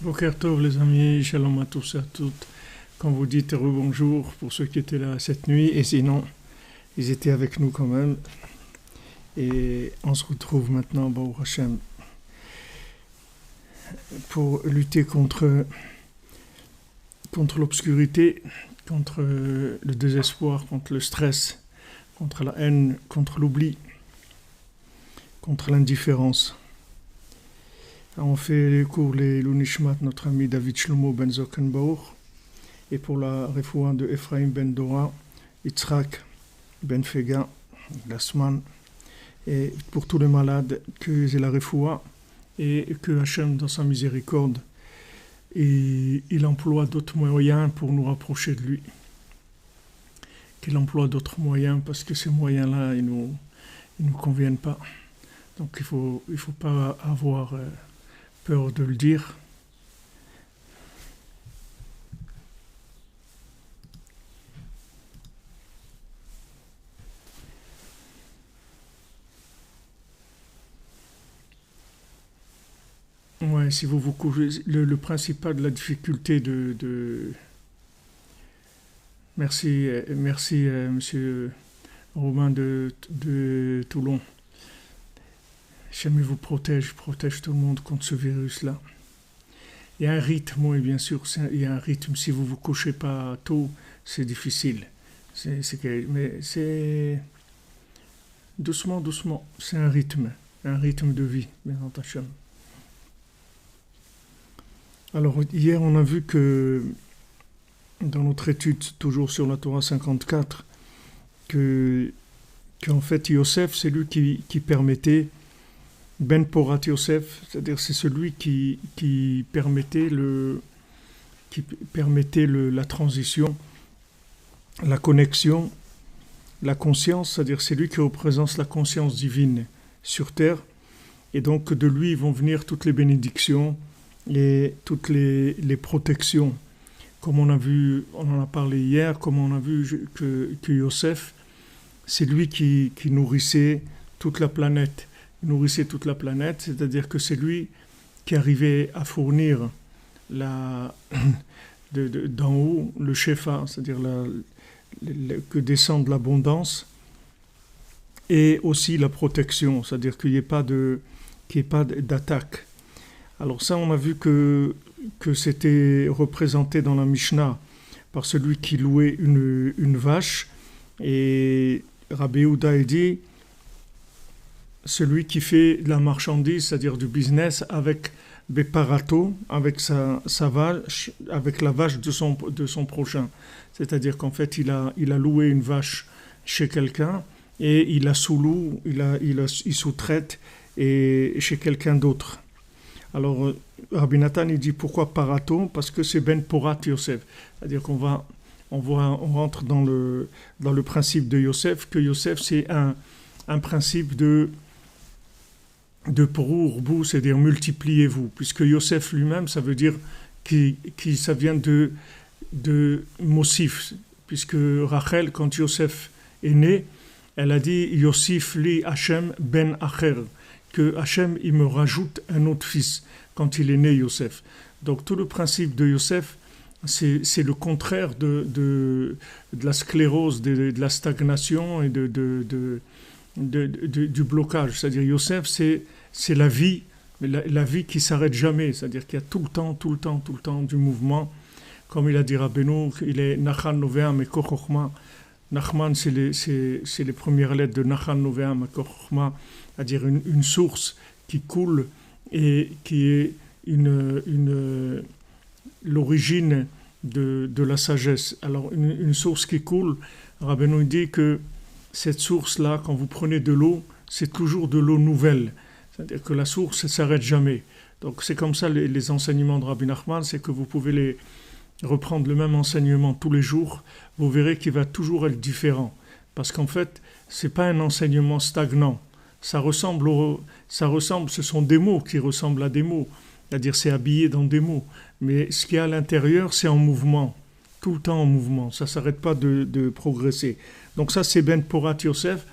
Boker Tov les amis, shalom à tous et à toutes. Quand vous dites rebonjour pour ceux qui étaient là cette nuit, et sinon, ils étaient avec nous quand même. Et on se retrouve maintenant, Baruch Hashem, pour lutter contre l'obscurité, contre le désespoir, contre le stress, contre la haine, contre l'oubli, contre l'indifférence. On fait les cours les Lunishmat, notre ami David Shlomo ben Zockenbauer, et pour la refoua de Ephraim ben Dora, Yitzhak ben Fega, Glassman, et pour tous les malades, que c'est la refoua, et que Hachem, dans sa miséricorde, et il emploie d'autres moyens pour nous rapprocher de lui. Qu'il emploie d'autres moyens, parce que ces moyens-là, ils nous conviennent pas. Donc il faut pas avoir peur de le dire. Ouais, si vous vous couchez, le principal de la difficulté merci, monsieur Romain de Toulon. Jamais vous protège tout le monde contre ce virus-là. Il y a un rythme, oui, bien sûr, il y a un rythme. Si vous vous couchez pas tôt, c'est difficile. Mais c'est doucement, c'est un rythme de vie, bien entendu. Alors, hier, on a vu que, dans notre étude, toujours sur la Torah 54, qu'en fait, Yosef, c'est lui qui permettait Ben Porat Yosef, c'est-à-dire c'est celui qui permettait la transition, la connexion, la conscience, c'est-à-dire c'est lui qui représente la conscience divine sur terre, et donc de lui vont venir toutes les bénédictions et toutes les protections. Comme on en a parlé hier, comme on a vu que Yosef, c'est lui qui nourrissait toute la planète. C'est-à-dire que c'est lui qui arrivait à fournir d'en haut le shefa, c'est-à-dire que descende l'abondance, et aussi la protection, c'est-à-dire qu'il n'y ait pas d'attaque. Alors ça, on a vu que c'était représenté dans la Mishnah par celui qui louait une vache, et Rabbi Yehuda dit celui qui fait de la marchandise, c'est-à-dire du business avec Beparato, avec sa vache, avec la vache de son prochain. C'est-à-dire qu'en fait, il a loué une vache chez quelqu'un et il la sous-loue, il sous-traite et chez quelqu'un d'autre. Alors, Rabbi Nathan, il dit pourquoi Parato? Parce que c'est Ben Porat Yosef. C'est-à-dire qu'on rentre dans le principe de Yosef, que Yosef, c'est un principe de Pourou, c'est-à-dire multipliez-vous, puisque Yosef lui-même, ça veut dire ça vient de Mosif, puisque Rachel, quand Yosef est né, elle a dit Yosif li Hachem ben Acher, que Hachem il me rajoute un autre fils quand il est né Yosef. Donc tout le principe de Yosef, c'est le contraire de la sclérose, de la stagnation et du blocage. C'est-à-dire Yosef, c'est la vie, la vie qui s'arrête jamais. C'est-à-dire qu'il y a tout le temps du mouvement, comme il a dit Rabbeinu, il est Nachan Noveam et Kochochma. Nachman, c'est les premières lettres de Nachan Noveam et Kochochma, c'est-à-dire une source qui coule et qui est l'origine de la sagesse. Alors, une source qui coule, Rabbeinu dit que cette source-là, quand vous prenez de l'eau, c'est toujours de l'eau nouvelle. C'est-à-dire que la source ne s'arrête jamais. Donc, c'est comme ça les enseignements de Rabbi Nachman, c'est que vous pouvez reprendre le même enseignement tous les jours, vous verrez qu'il va toujours être différent. Parce qu'en fait, ce n'est pas un enseignement stagnant. Ça ressemble, ce sont des mots qui ressemblent à des mots. C'est-à-dire, c'est habillé dans des mots. Mais ce qu'il y a à l'intérieur, c'est en mouvement. Tout le temps en mouvement. Ça ne s'arrête pas de progresser. Donc ça, c'est Ben Porat Yosef.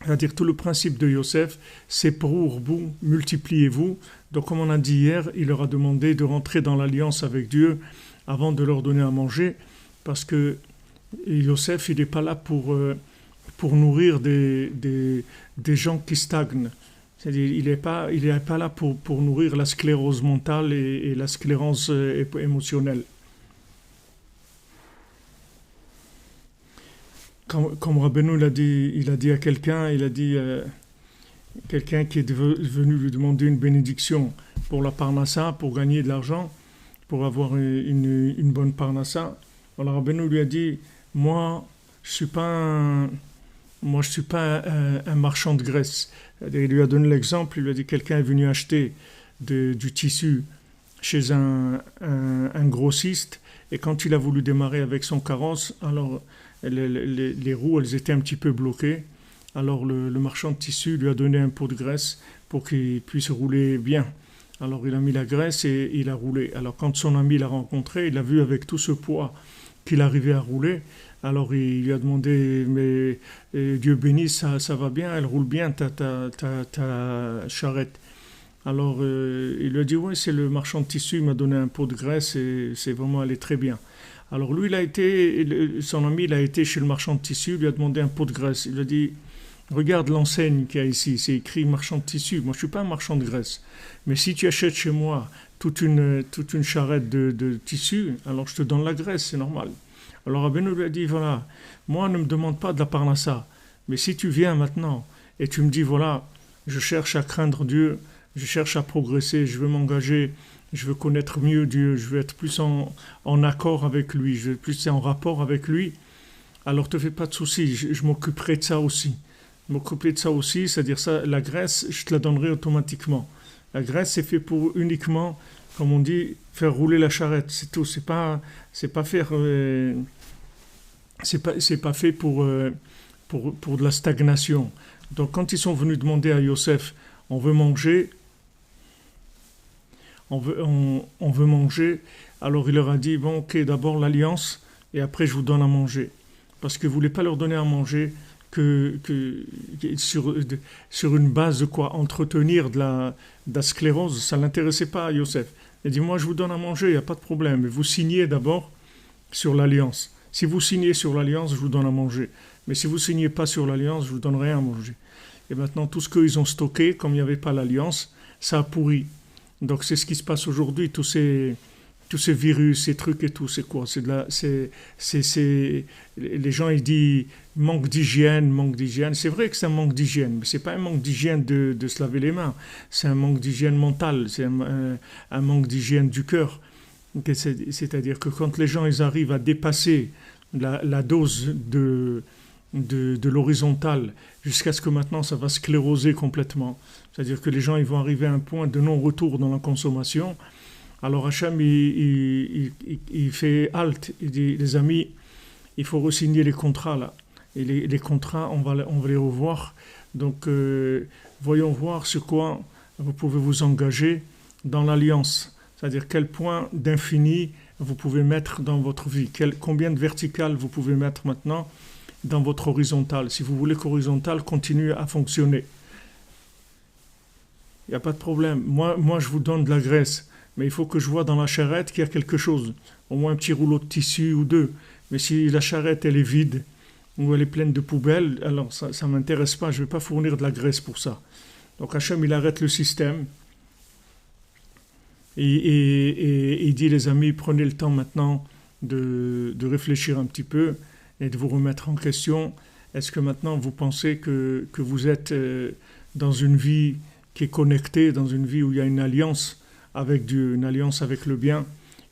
C'est-à-dire, tout le principe de Yosef, c'est pour vous, multipliez-vous. Donc, comme on a dit hier, il leur a demandé de rentrer dans l'alliance avec Dieu avant de leur donner à manger. Parce que Yosef, il n'est pas là pour nourrir des gens qui stagnent. C'est-à-dire, il n'est pas là pour nourrir la sclérose mentale et la sclérose émotionnelle. Comme Rabbeinu il a dit à quelqu'un, quelqu'un qui est venu lui demander une bénédiction pour la parnassa, pour gagner de l'argent, pour avoir une bonne parnassa. Alors Rabbeinu lui a dit, moi je suis pas un marchand de graisse. Il lui a donné l'exemple, il lui a dit quelqu'un est venu acheter du tissu chez un grossiste, et quand il a voulu démarrer avec son carrosse, alors les roues elles étaient un petit peu bloquées. Alors le marchand de tissu lui a donné un pot de graisse pour qu'il puisse rouler bien. Alors il a mis la graisse et il a roulé. Alors quand son ami l'a rencontré, il a vu avec tout ce poids qu'il arrivait à rouler. Alors il lui a demandé, mais Dieu bénisse, ça va bien, elle roule bien ta charrette. Alors il lui a dit, oui, c'est le marchand de tissu, il m'a donné un pot de graisse et c'est vraiment allé très bien. Alors lui, son ami, il a été chez le marchand de tissu, il lui a demandé un pot de graisse. Il lui a dit, regarde l'enseigne qu'il y a ici, c'est écrit marchand de tissu. Moi, je ne suis pas un marchand de graisse. Mais si tu achètes chez moi toute une charrette de tissu, alors je te donne la graisse, c'est normal. Alors Rabbeinu lui a dit, voilà, moi, ne me demande pas de la parnassa. Mais si tu viens maintenant et tu me dis, voilà, je cherche à craindre Dieu, je cherche à progresser, je veux m'engager, je veux connaître mieux Dieu, je veux être plus en accord avec lui, je veux être plus en rapport avec lui, alors ne te fais pas de soucis, je m'occuperai de ça aussi. M'occuper de ça aussi, c'est-à-dire ça, la graisse, je te la donnerai automatiquement. La graisse, c'est fait pour uniquement, comme on dit, faire rouler la charrette, c'est tout. C'est pas fait pour de la stagnation. Donc quand ils sont venus demander à Yosef, on veut manger, alors il leur a dit, bon ok, d'abord l'alliance, et après je vous donne à manger. Parce qu'il ne voulait pas leur donner à manger que sur une base de quoi entretenir de la sclérose, ça ne l'intéressait pas à Yosef. Il a dit, moi je vous donne à manger, il n'y a pas de problème, mais vous signez d'abord sur l'alliance. Si vous signez sur l'alliance, je vous donne à manger. Mais si vous ne signez pas sur l'alliance, je vous donne rien à manger. Et maintenant, tout ce qu'ils ont stocké, comme il n'y avait pas l'alliance, ça a pourri. Donc c'est ce qui se passe aujourd'hui, tous ces virus, ces trucs et tout, c'est quoi? Les gens ils disent manque d'hygiène. C'est vrai que c'est un manque d'hygiène, mais c'est pas un manque d'hygiène de se laver les mains. C'est un manque d'hygiène mentale, c'est un manque d'hygiène du cœur. C'est-à-dire que quand les gens ils arrivent à dépasser la dose de l'horizontale jusqu'à ce que maintenant ça va scléroser complètement. C'est-à-dire que les gens ils vont arriver à un point de non-retour dans la consommation. Alors Hachem il fait halte, il dit les amis, il faut re-signer les contrats là. Et les contrats on va les revoir. Donc voyons voir sur quoi vous pouvez vous engager dans l'alliance. C'est-à-dire quel point d'infini vous pouvez mettre dans votre vie, combien de verticales vous pouvez mettre maintenant dans votre horizontale. Si vous voulez qu'horizontale continue à fonctionner, il n'y a pas de problème. Moi, je vous donne de la graisse, mais il faut que je vois dans la charrette qu'il y a quelque chose, au moins un petit rouleau de tissu ou deux. Mais si la charrette, elle est vide ou elle est pleine de poubelles, alors ça ne m'intéresse pas, je ne vais pas fournir de la graisse pour ça. Donc Hachem, il arrête le système. Et il dit, les amis, prenez le temps maintenant de réfléchir un petit peu et de vous remettre en question. Est-ce que maintenant vous pensez que vous êtes dans une vie qui est connectée, dans une vie où il y a une alliance avec Dieu, une alliance avec le bien,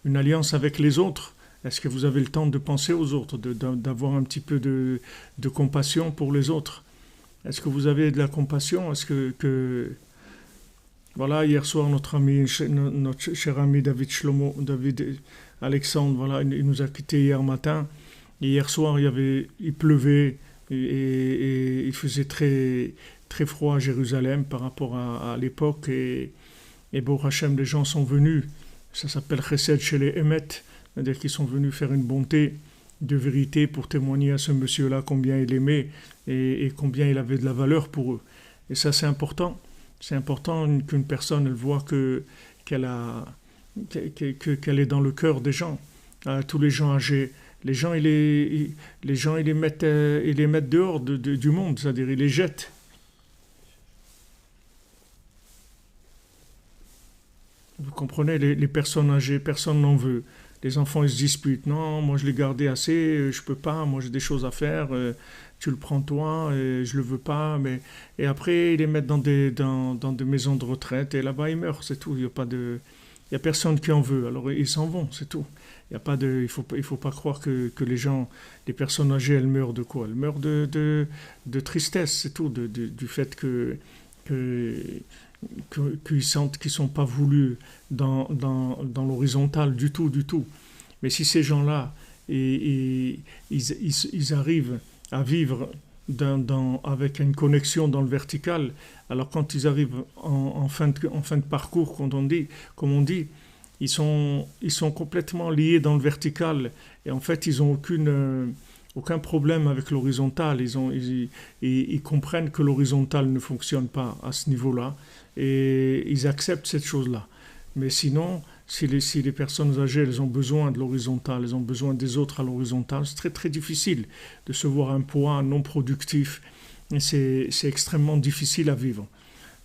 une alliance avec les autres? Est-ce que vous avez le temps de penser aux autres, d'avoir un petit peu de compassion pour les autres? Est-ce que vous avez de la compassion? Est-ce que voilà, hier soir, notre cher ami David Shlomo, David Alexandre, voilà, il nous a quittés hier matin. Et hier soir, il pleuvait et il faisait très, très froid à Jérusalem par rapport à l'époque. Et Baruch Hashem, les gens sont venus. Ça s'appelle Chesed chez les Emet, c'est-à-dire qu'ils sont venus faire une bonté de vérité pour témoigner à ce monsieur-là combien il aimait et combien il avait de la valeur pour eux. Et ça, c'est important. C'est important qu'une personne elle voit qu'elle est dans le cœur des gens. Tous les gens âgés, les gens ils les mettent dehors du monde, c'est-à-dire ils les jettent. Vous comprenez, les personnes âgées, personne n'en veut. Les enfants ils se disputent. Non, moi je l'ai gardé assez, je peux pas, moi j'ai des choses à faire. Tu le prends toi, et je le veux pas. Et après ils les mettent dans des maisons de retraite et là-bas ils meurent, c'est tout. Il y a personne qui en veut. Alors ils s'en vont, c'est tout. Il faut pas croire que les personnes âgées, elles meurent de quoi? Elles meurent de tristesse, c'est tout, du fait que, qu'ils sentent qu'ils ne sont pas voulus dans l'horizontale du tout, du tout. Mais si ces gens-là, ils arrivent à vivre avec une connexion dans le vertical, alors quand ils arrivent en fin de parcours, comme on dit, ils sont complètement liés dans le vertical et en fait ils n'ont aucun problème avec l'horizontal. Ils comprennent que l'horizontal ne fonctionne pas à ce niveau-là et ils acceptent cette chose-là. Mais sinon, si les personnes âgées elles ont besoin de l'horizontal, elles ont besoin des autres à l'horizontal, c'est très très difficile de se voir un poids non productif. Et c'est extrêmement difficile à vivre.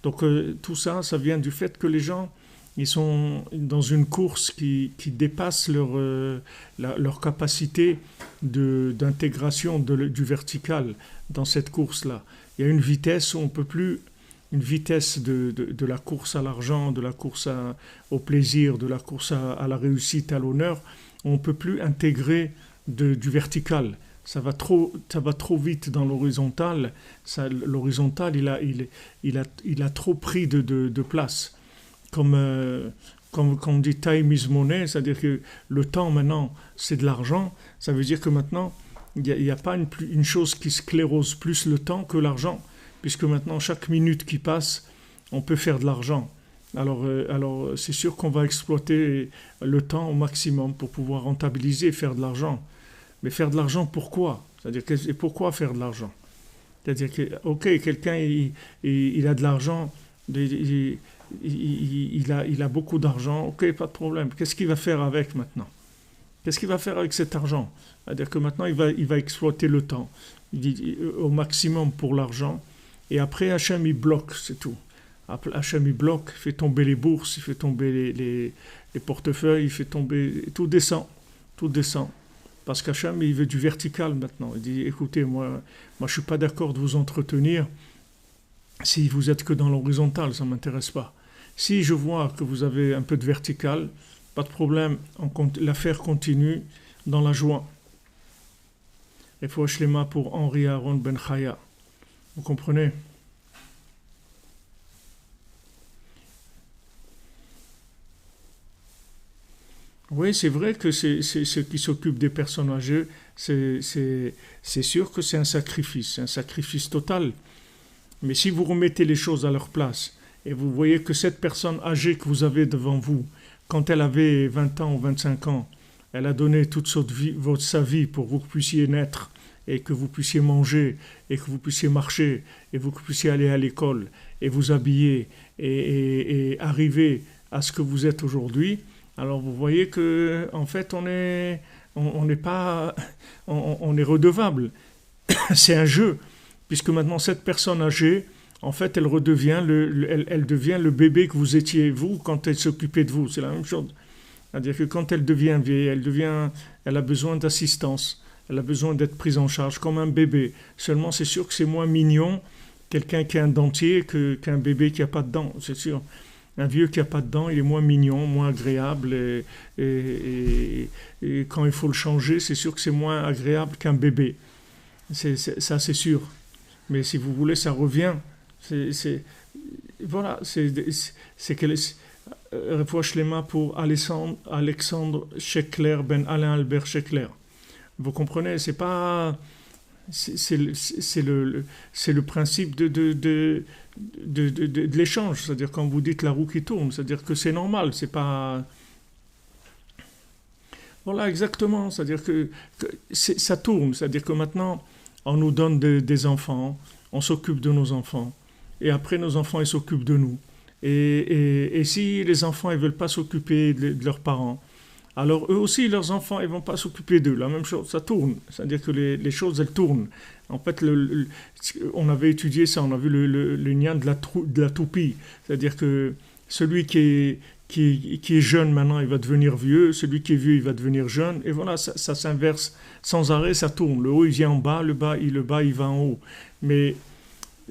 Donc tout ça, ça vient du fait que les gens ils sont dans une course qui dépasse leur capacité d'intégration du vertical dans cette course-là. Il y a une vitesse où on ne peut plus, une vitesse de la course à l'argent, de la course au plaisir, de la course à la réussite, à l'honneur, on ne peut plus intégrer du vertical. Ça va trop vite dans l'horizontal. L'horizontal, il a trop pris de place. Comme on dit time is money, c'est-à-dire que le temps maintenant c'est de l'argent, ça veut dire que maintenant il n'y a pas une chose qui sclérose plus le temps que l'argent, puisque maintenant chaque minute qui passe, on peut faire de l'argent. Alors c'est sûr qu'on va exploiter le temps au maximum pour pouvoir rentabiliser et faire de l'argent. Mais faire de l'argent pourquoi? C'est-à-dire pourquoi faire de l'argent? C'est-à-dire que, ok, quelqu'un il a de l'argent, il a beaucoup d'argent, ok, pas de problème. Qu'est-ce qu'il va faire avec maintenant? Qu'est-ce qu'il va faire avec cet argent? C'est-à-dire que maintenant, il va exploiter le temps au maximum pour l'argent. Et après, Hachem, il bloque, c'est tout. Hachem, il bloque, il fait tomber les bourses, il fait tomber les portefeuilles, il fait tomber... Tout descend, tout descend. Parce qu'Hachem, il veut du vertical maintenant. Il dit, écoutez, moi je ne suis pas d'accord de vous entretenir si vous êtes que dans l'horizontal, ça ne m'intéresse pas. Si je vois que vous avez un peu de vertical, pas de problème, l'affaire continue dans la joie. Et faut Shlema pour Henri Aaron Ben Chaya. Vous comprenez? Oui, c'est vrai que c'est ceux qui s'occupent des personnes âgées, c'est sûr que c'est un sacrifice total. Mais si vous remettez les choses à leur place, et vous voyez que cette personne âgée que vous avez devant vous, quand elle avait 20 ans ou 25 ans, elle a donné toute sa vie pour que vous puissiez naître, et que vous puissiez manger, et que vous puissiez marcher, et que vous puissiez aller à l'école, et vous habiller, et arriver à ce que vous êtes aujourd'hui. Alors vous voyez que en fait on est redevable. C'est un jeu, puisque maintenant cette personne âgée, en fait, elle redevient elle devient le bébé que vous étiez vous quand elle s'occupait de vous. C'est la même chose. C'est-à-dire que quand elle devient vieille, elle a besoin d'assistance. Elle a besoin d'être prise en charge comme un bébé. Seulement, c'est sûr que c'est moins mignon quelqu'un qui a un dentier qu'un bébé qui n'a pas de dents, c'est sûr. Un vieux qui n'a pas de dents, il est moins mignon, moins agréable. Et quand il faut le changer, c'est sûr que c'est moins agréable qu'un bébé. Ça, c'est sûr. Mais si vous voulez, ça revient. Voilà, c'est qu'elle est. Refouach Lema pour Alexandre Schekler, Ben Alain Albert Schekler. Vous comprenez, c'est pas. C'est le principe de l'échange. C'est-à-dire, quand vous dites la roue qui tourne, c'est-à-dire que c'est normal, c'est pas. Voilà, exactement. C'est-à-dire que ça tourne. C'est-à-dire que maintenant, on nous donne des enfants, on s'occupe de nos enfants, et après, nos enfants, ils s'occupent de nous. Et si les enfants ne veulent pas s'occuper de leurs parents, alors eux aussi, leurs enfants, ils ne vont pas s'occuper d'eux. La même chose, ça tourne. C'est-à-dire que les choses, elles tournent. En fait, on avait étudié ça, on a vu le lien de la toupie. C'est-à-dire que celui qui est jeune maintenant, il va devenir vieux. Celui qui est vieux, il va devenir jeune. Et voilà, ça s'inverse sans arrêt, ça tourne. Le haut, il vient en bas, le bas, il va en haut. Mais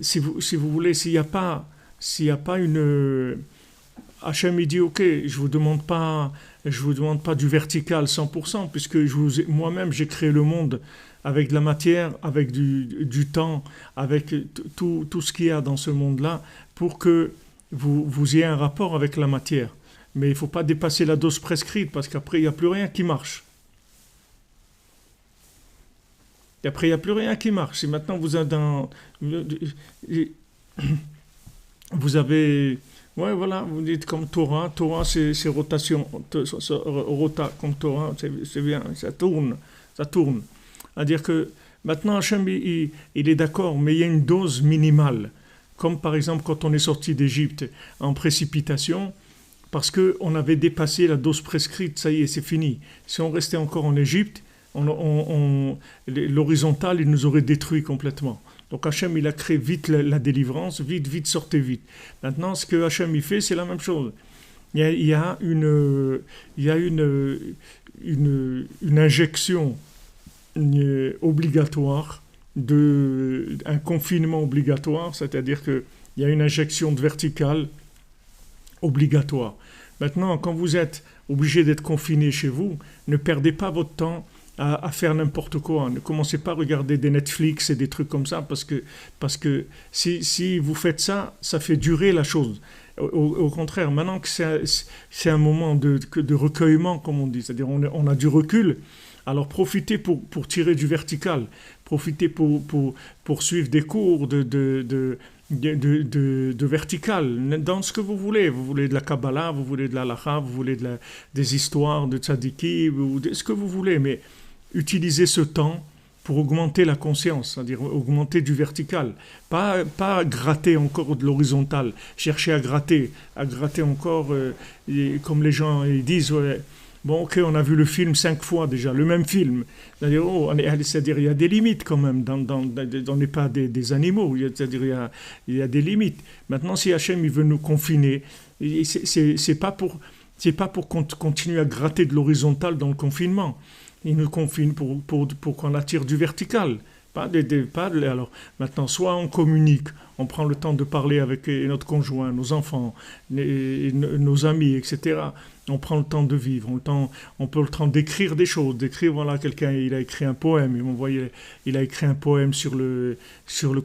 si vous voulez, s'il n'y a pas une. Hachem, il dit, ok, je vous demande pas du vertical 100%, puisque moi-même, j'ai créé le monde avec de la matière, avec du temps, avec tout ce qu'il y a dans ce monde-là, pour que vous ayez un rapport avec la matière. Mais il ne faut pas dépasser la dose prescrite, parce qu'après, il n'y a plus rien qui marche. Et après, il n'y a plus rien qui marche. Si maintenant vous avez. Ouais, voilà, vous dites comme Torah. Torah, c'est rotation. Rota, comme Torah, c'est bien, ça tourne. Ça tourne. C'est-à-dire que maintenant, Hachem, il est d'accord, mais il y a une dose minimale. Comme par exemple, quand on est sorti d'Égypte en précipitation, parce qu'on avait dépassé la dose prescrite, ça y est, c'est fini. Si on restait encore en Égypte, l'horizontal, il nous aurait détruit complètement. Donc Hachem, il a créé vite la délivrance, vite, sortez vite. Maintenant, ce que Hachem, il fait, c'est la même chose. Il y a une injection obligatoire, un confinement obligatoire, c'est-à-dire qu'il y a une injection de verticale obligatoire. Maintenant, quand vous êtes obligé d'être confiné chez vous, ne perdez pas votre temps à faire n'importe quoi. Ne commencez pas à regarder des Netflix et des trucs comme ça, parce que si vous faites ça, ça fait durer la chose. Au contraire, maintenant que c'est un moment de recueillement, comme on dit, c'est-à-dire on a du recul, alors profitez pour tirer du vertical, profitez pour suivre des cours de vertical, dans ce que vous voulez. Vous voulez de la Kabbalah, vous voulez de la Halakha, vous voulez des histoires de tzadiki, ce que vous voulez, mais utilisez ce temps pour augmenter la conscience, c'est-à-dire augmenter du vertical, pas gratter encore de l'horizontal, chercher à gratter encore, comme les gens ils disent, ouais, bon ok, on a vu le film 5 fois déjà, le même film, c'est-à-dire il y a des limites quand même, on n'est pas des animaux, c'est-à-dire il y a des limites. Maintenant, si Hachem il veut nous confiner, c'est pas pour continuer à gratter de l'horizontal dans le confinement. Il nous confine pour qu'on attire du vertical. Alors, maintenant, soit on communique, on prend le temps de parler avec notre conjoint, nos enfants, nos amis, etc. On prend le temps de vivre, on peut le temps d'écrire des choses, voilà, quelqu'un, il a écrit un poème, il a écrit un poème sur le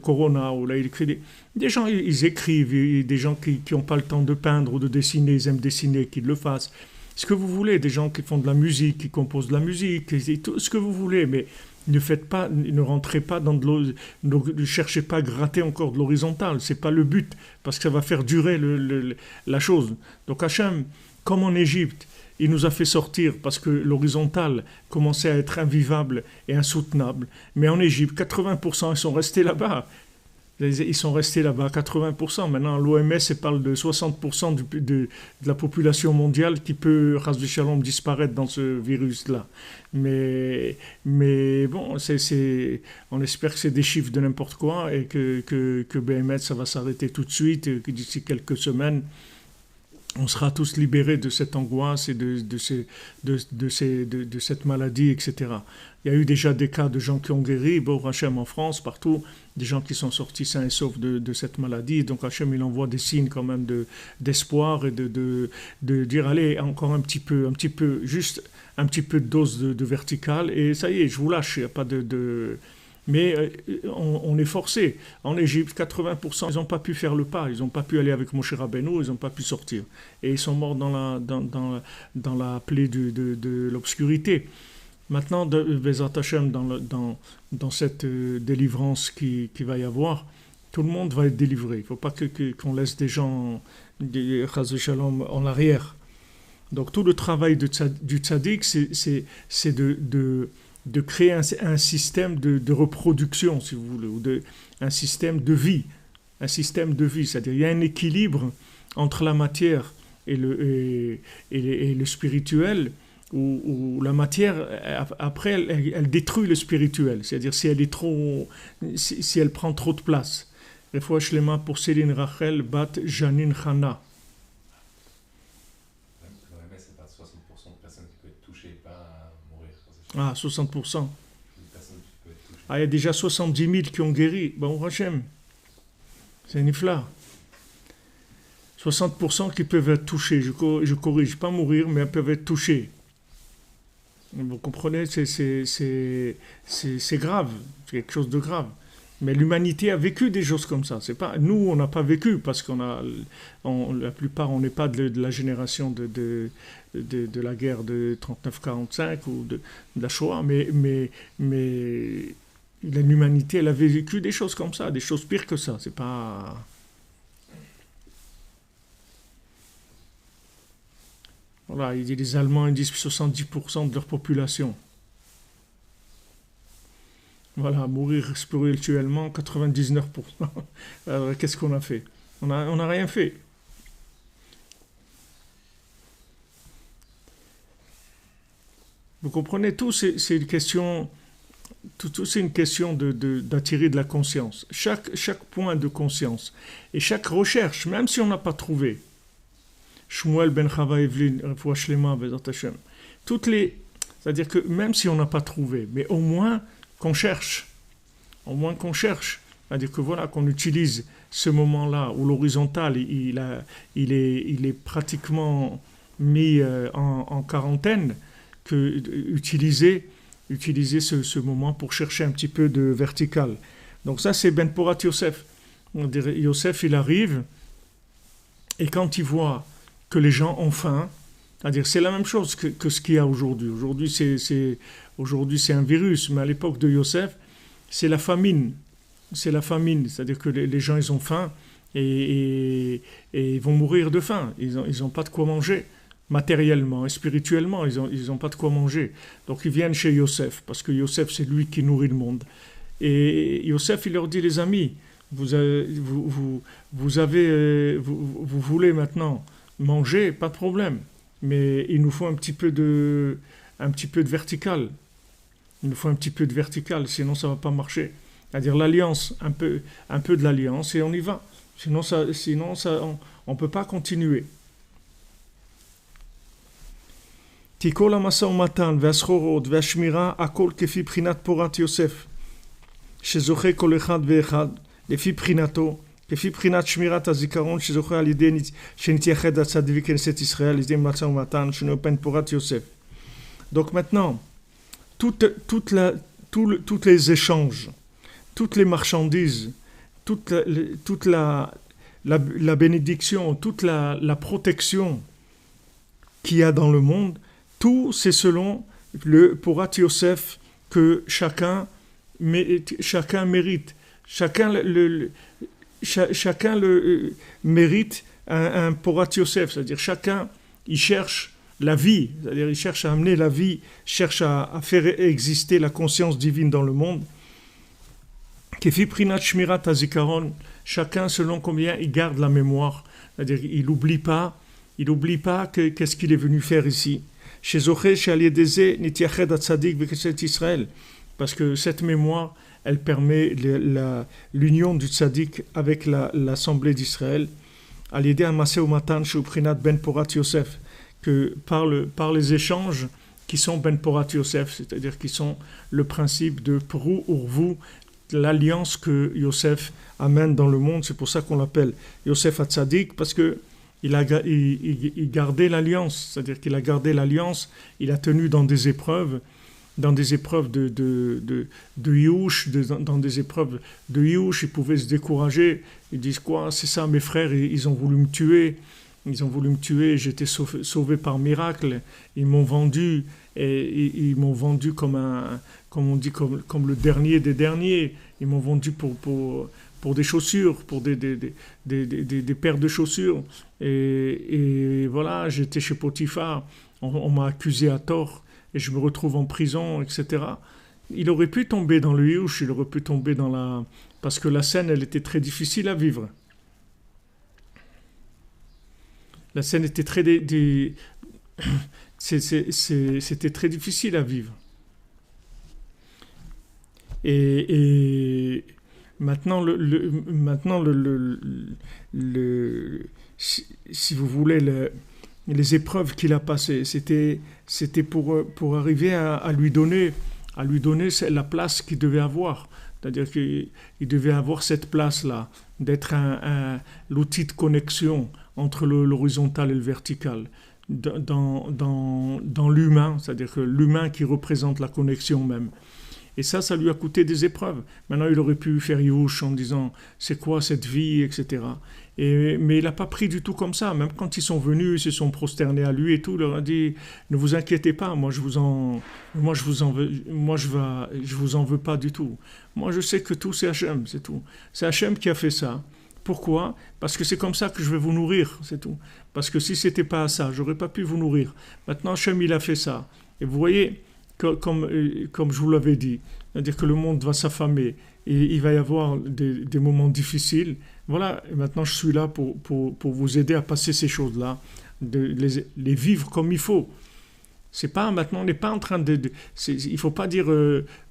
corona, ou là, il écrit des gens, ils écrivent, des gens qui n'ont pas le temps de peindre ou de dessiner, ils aiment dessiner, qu'ils le fassent. Ce que vous voulez, des gens qui font de la musique, qui composent de la musique, tout ce que vous voulez, mais ne rentrez pas ne cherchez pas à gratter encore de l'horizontal, c'est pas le but, parce que ça va faire durer la chose. Donc Hachem, comme en Égypte, il nous a fait sortir parce que l'horizontal commençait à être invivable et insoutenable, mais en Égypte, 80% ils sont restés là-bas. Ils sont restés là-bas à 80%. Maintenant, l'OMS parle de 60% de la population mondiale qui peut, ras shalom, disparaître dans ce virus-là. Mais bon, on espère que c'est des chiffres de n'importe quoi et que BMS, ça va s'arrêter tout de suite, et que d'ici quelques semaines, on sera tous libérés de cette angoisse et de cette maladie, etc. Il y a eu déjà des cas de gens qui ont guéri, bon, Hachem en France, partout, des gens qui sont sortis sains et saufs de cette maladie. Donc Hachem, il envoie des signes quand même d'espoir et de dire, allez, encore un petit peu, juste un petit peu de dose de verticale, et ça y est, je vous lâche, il n'y a pas Mais on est forcé. En Égypte, 80%, ils n'ont pas pu faire le pas. Ils n'ont pas pu aller avec Moshe Rabbeinu, ils n'ont pas pu sortir. Et ils sont morts dans la plaie de l'obscurité. Maintenant, Bezat Hashem, dans cette délivrance qui va y avoir, tout le monde va être délivré. Il ne faut pas qu'on laisse des gens, Chas v'Shalom, en arrière. Donc tout le travail du tzaddik, c'est de créer un système de reproduction, si vous voulez, ou un système de vie. Un système de vie, c'est-à-dire il y a un équilibre entre la matière et le spirituel, où la matière, après, elle détruit le spirituel. C'est-à-dire si elle prend trop de place. Refoua shlema pour Céline Rachel Bat Janine Chana. L'OMS, c'est pas 60% de personnes qui peuvent être touchées et pas mourir. Ah, 60%. Ah, il y a déjà 70 000 qui ont guéri. Bon, Hachem, c'est nifla. 60% qui peuvent être touchés. Je corrige, pas mourir, mais elles peuvent être touchées. Vous comprenez, c'est grave, c'est quelque chose de grave. Mais l'humanité a vécu des choses comme ça. C'est pas, nous, on n'a pas vécu parce la plupart, on n'est pas de la génération de la guerre de 39-45 ou de la Shoah, mais l'humanité, elle a vécu des choses comme ça, des choses pires que ça. C'est pas. Voilà, les Allemands, ils disent 70% de leur population. Voilà, mourir spirituellement, 99%. Alors, qu'est-ce qu'on a fait? On n'a rien fait. Vous comprenez, tout c'est une question, tout c'est une question d'attirer de la conscience. Chaque point de conscience et chaque recherche, même si on n'a pas trouvé. Shmuel ben Chava Evelyn, Refoua Shlema, Bezat Hashem. C'est-à-dire que même si on n'a pas trouvé, mais au moins qu'on cherche. Au moins qu'on cherche. C'est-à-dire que voilà, qu'on utilise ce moment-là où l'horizontal, il est pratiquement mis en quarantaine, que utiliser ce moment pour chercher un petit peu de vertical. Donc ça, c'est Ben Porat Yosef. Yosef, il arrive, et quand il voit que les gens ont faim, c'est-à-dire c'est la même chose que ce qu'il y a aujourd'hui. Aujourd'hui, c'est un virus, mais à l'époque de Yosef, c'est la famine. C'est la famine, c'est-à-dire que les gens, ils ont faim et ils vont mourir de faim. Ils n'ont pas de quoi manger, matériellement et spirituellement, ils n'ont pas de quoi manger. Donc ils viennent chez Yosef, parce que Yosef, c'est lui qui nourrit le monde. Et Yosef, il leur dit, les amis, vous voulez maintenant manger, pas de problème. Mais il nous faut un petit peu de vertical. Il nous faut un petit peu de vertical, sinon ça ne va pas marcher. C'est-à-dire l'alliance, un peu de l'alliance et on y va. Sinon on ne peut pas continuer. Tikol המשא ומתן והסחורות והשמירה, הכל כפי בחינת פורת יוסף, שזוכה כל אחד ואחד לפי בחינתו, כפי בחינת שמירת הזיכרון שזוכה על ידי שנתייחד הצדיק וכנסת ישראל, על ידי משא ומתן שנותן פורת יוסף. Donc maintenant, tous les échanges, toutes les marchandises, toute la bénédiction, toute la protection qu'il y a dans le monde, tout c'est selon le Porat Yosef que chacun mérite. Chacun mérite un Porat Yosef, c'est-à-dire chacun il cherche la vie, c'est-à-dire il cherche à amener la vie, cherche à faire exister la conscience divine dans le monde. Kefi prinat shmirat hazikaron, chacun selon combien il garde la mémoire, c'est-à-dire il n'oublie pas qu'est-ce qu'il est venu faire ici. Chez Zoché, chez Aliédézé, Nitiached Atzadik, Bekesset Israël, parce que cette mémoire, elle permet l'union du tzaddik avec l'assemblée d'Israël. Aliédé Amasé Umatan, chez Uprinat Ben Porat Yosef, que par les échanges qui sont Ben Porat Yosef, c'est-à-dire qui sont le principe de Prou Urvu, l'alliance que Yosef amène dans le monde. C'est pour ça qu'on l'appelle Yosef Hatzadik, parce que il gardait l'alliance, c'est-à-dire qu'il a gardé l'alliance, il a tenu dans des épreuves de Yush, dans des épreuves de Yush, ils pouvaient se décourager, ils disent quoi, c'est ça mes frères, ils ont voulu me tuer, j'étais sauvé par miracle, ils m'ont vendu, et ils m'ont vendu comme le dernier des derniers, ils m'ont vendu pour des chaussures, pour des paires de chaussures. Et voilà, j'étais chez Potiphar, on m'a accusé à tort, et je me retrouve en prison, etc. Il aurait pu tomber dans le yush, il aurait pu tomber parce que la scène, elle était très difficile à vivre. La scène était c'était très difficile à vivre. Et maintenant, si vous voulez, les épreuves qu'il a passées, c'était pour arriver à lui donner la place qu'il devait avoir. C'est-à-dire qu'il devait avoir cette place-là, d'être l'outil de connexion entre l'horizontal et le vertical, dans l'humain, c'est-à-dire que l'humain qui représente la connexion même. Et ça lui a coûté des épreuves. Maintenant, il aurait pu faire Yush en disant « c'est quoi cette vie ?» etc. Mais il n'a pas pris du tout comme ça. Même quand ils sont venus, ils se sont prosternés à lui et tout, il leur a dit « ne vous inquiétez pas, moi je vous en veux pas du tout. Moi je sais que tout c'est Hachem, c'est tout. C'est Hachem qui a fait ça. Pourquoi ? Parce que c'est comme ça que je vais vous nourrir, c'est tout. Parce que si c'était pas ça, j'aurais pas pu vous nourrir. Maintenant Hachem il a fait ça. Et vous voyez, comme je vous l'avais dit, c'est-à-dire que le monde va s'affamer et il va y avoir des moments difficiles. Voilà, et maintenant je suis là pour vous aider à passer ces choses-là, de les vivre comme il faut. C'est pas, maintenant on n'est pas en train il ne faut pas dire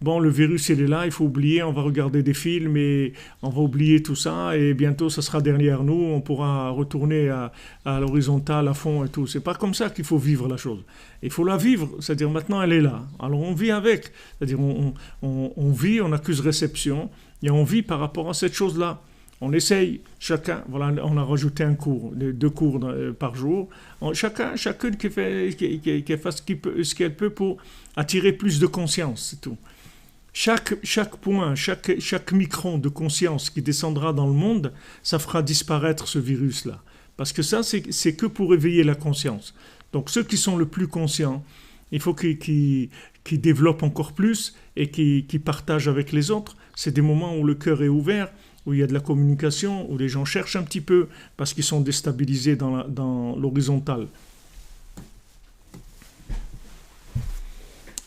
bon le virus il est là, il faut oublier, on va regarder des films et on va oublier tout ça et bientôt ça sera derrière nous, on pourra retourner à l'horizontale à fond et tout. C'est pas comme ça qu'il faut vivre la chose. Il faut la vivre, c'est-à-dire maintenant elle est là, alors on vit avec, c'est-à-dire on vit, on accuse réception et on vit par rapport à cette chose-là. On essaye, chacun, voilà, on a rajouté un cours, 2 cours par jour. Chacune qui fasse ce qu'elle peut pour attirer plus de conscience, c'est tout. Chaque point, chaque micron de conscience qui descendra dans le monde, ça fera disparaître ce virus-là. Parce que ça, c'est que pour éveiller la conscience. Donc ceux qui sont le plus conscients, il faut qu'ils développent encore plus et qu'ils partagent avec les autres. C'est des moments où le cœur est ouvert, où il y a de la communication, où les gens cherchent un petit peu parce qu'ils sont déstabilisés dans l'horizontale.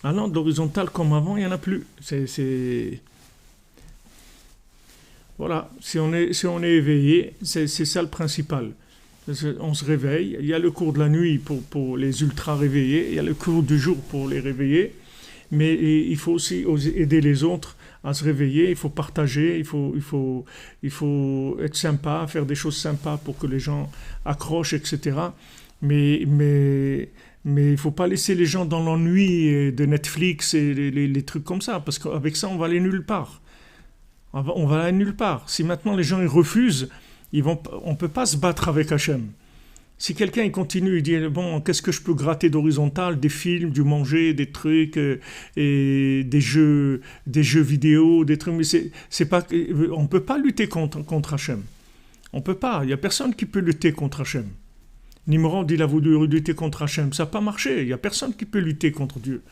Alors, de l'horizontale comme avant, il n'y en a plus. Voilà, si on est éveillé, c'est ça le principal. On se réveille, il y a le cours de la nuit pour les ultra réveillés, il y a le cours du jour pour les réveillés, mais il faut aussi aider les autres à se réveiller, il faut partager, il faut être sympa, faire des choses sympas pour que les gens accrochent, etc. Mais il ne faut pas laisser les gens dans l'ennui de Netflix et les trucs comme ça, parce qu'avec ça, on va aller nulle part. On va aller nulle part. Si maintenant les gens ils refusent, on ne peut pas se battre avec Hachem. Si quelqu'un il continue, il dit bon, qu'est-ce que je peux gratter d'horizontal, des films, du manger, des trucs, et des jeux vidéo, des trucs, mais c'est pas, on peut pas lutter contre Hachem. On peut pas. Il y a personne qui peut lutter contre Hachem. Nimrod il a voulu lutter contre Hachem, ça n'a pas marché. Il y a personne qui peut lutter contre Dieu.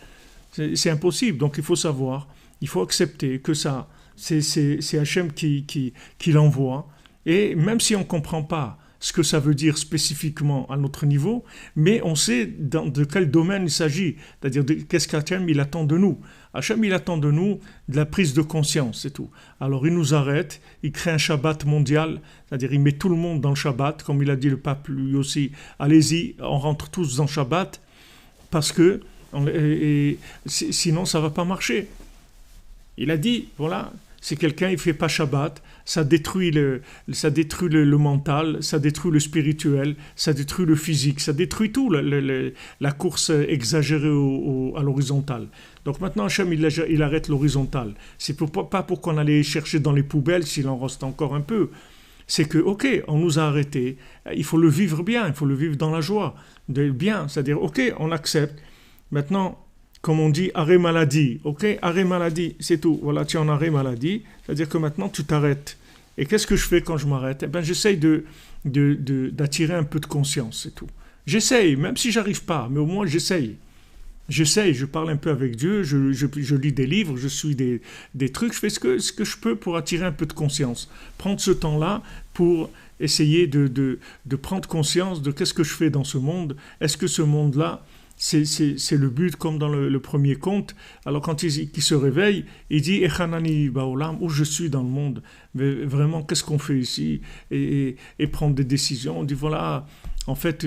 C'est impossible. Donc il faut savoir, il faut accepter que ça, c'est Hachem qui l'envoie. Et même si on ne comprend pas ce que ça veut dire spécifiquement à notre niveau, mais on sait de quel domaine il s'agit, c'est-à-dire qu'est-ce qu'Hachem il attend de nous. Hachem il attend de nous de la prise de conscience, c'est tout. Alors il nous arrête, il crée un Shabbat mondial, c'est-à-dire il met tout le monde dans le Shabbat, comme il a dit le pape lui aussi, allez-y, on rentre tous dans le Shabbat, parce que sinon ça ne va pas marcher. Il a dit, voilà, si quelqu'un ne fait pas Shabbat, ça détruit le mental, ça détruit le spirituel, ça détruit le physique, ça détruit tout, la course exagérée à l'horizontale. Donc maintenant, Hachem, il arrête l'horizontale. C'est pas pour qu'on allait chercher dans les poubelles s'il en reste encore un peu. C'est que, ok, on nous a arrêtés, il faut le vivre bien, il faut le vivre dans la joie, bien, c'est-à-dire, ok, on accepte. Maintenant, comme on dit, arrêt maladie, ok, arrêt maladie, c'est tout. Voilà, tu es en arrêt maladie, c'est-à-dire que maintenant tu t'arrêtes. Et qu'est-ce que je fais quand je m'arrête? Eh bien, j'essaye d'attirer un peu de conscience, c'est tout. J'essaye, même si j'arrive pas, mais au moins j'essaye. J'essaye, je parle un peu avec Dieu, je lis des livres, je suis des trucs, je fais ce que je peux pour attirer un peu de conscience. Prendre ce temps-là pour essayer de prendre conscience de qu'est-ce que je fais dans ce monde. Est-ce que ce monde-là, c'est le but, comme dans le premier conte. Alors quand il se réveille, il dit « Echanani baolam » où je suis dans le monde. Mais vraiment, qu'est-ce qu'on fait ici? Et prendre des décisions. On dit voilà, en fait,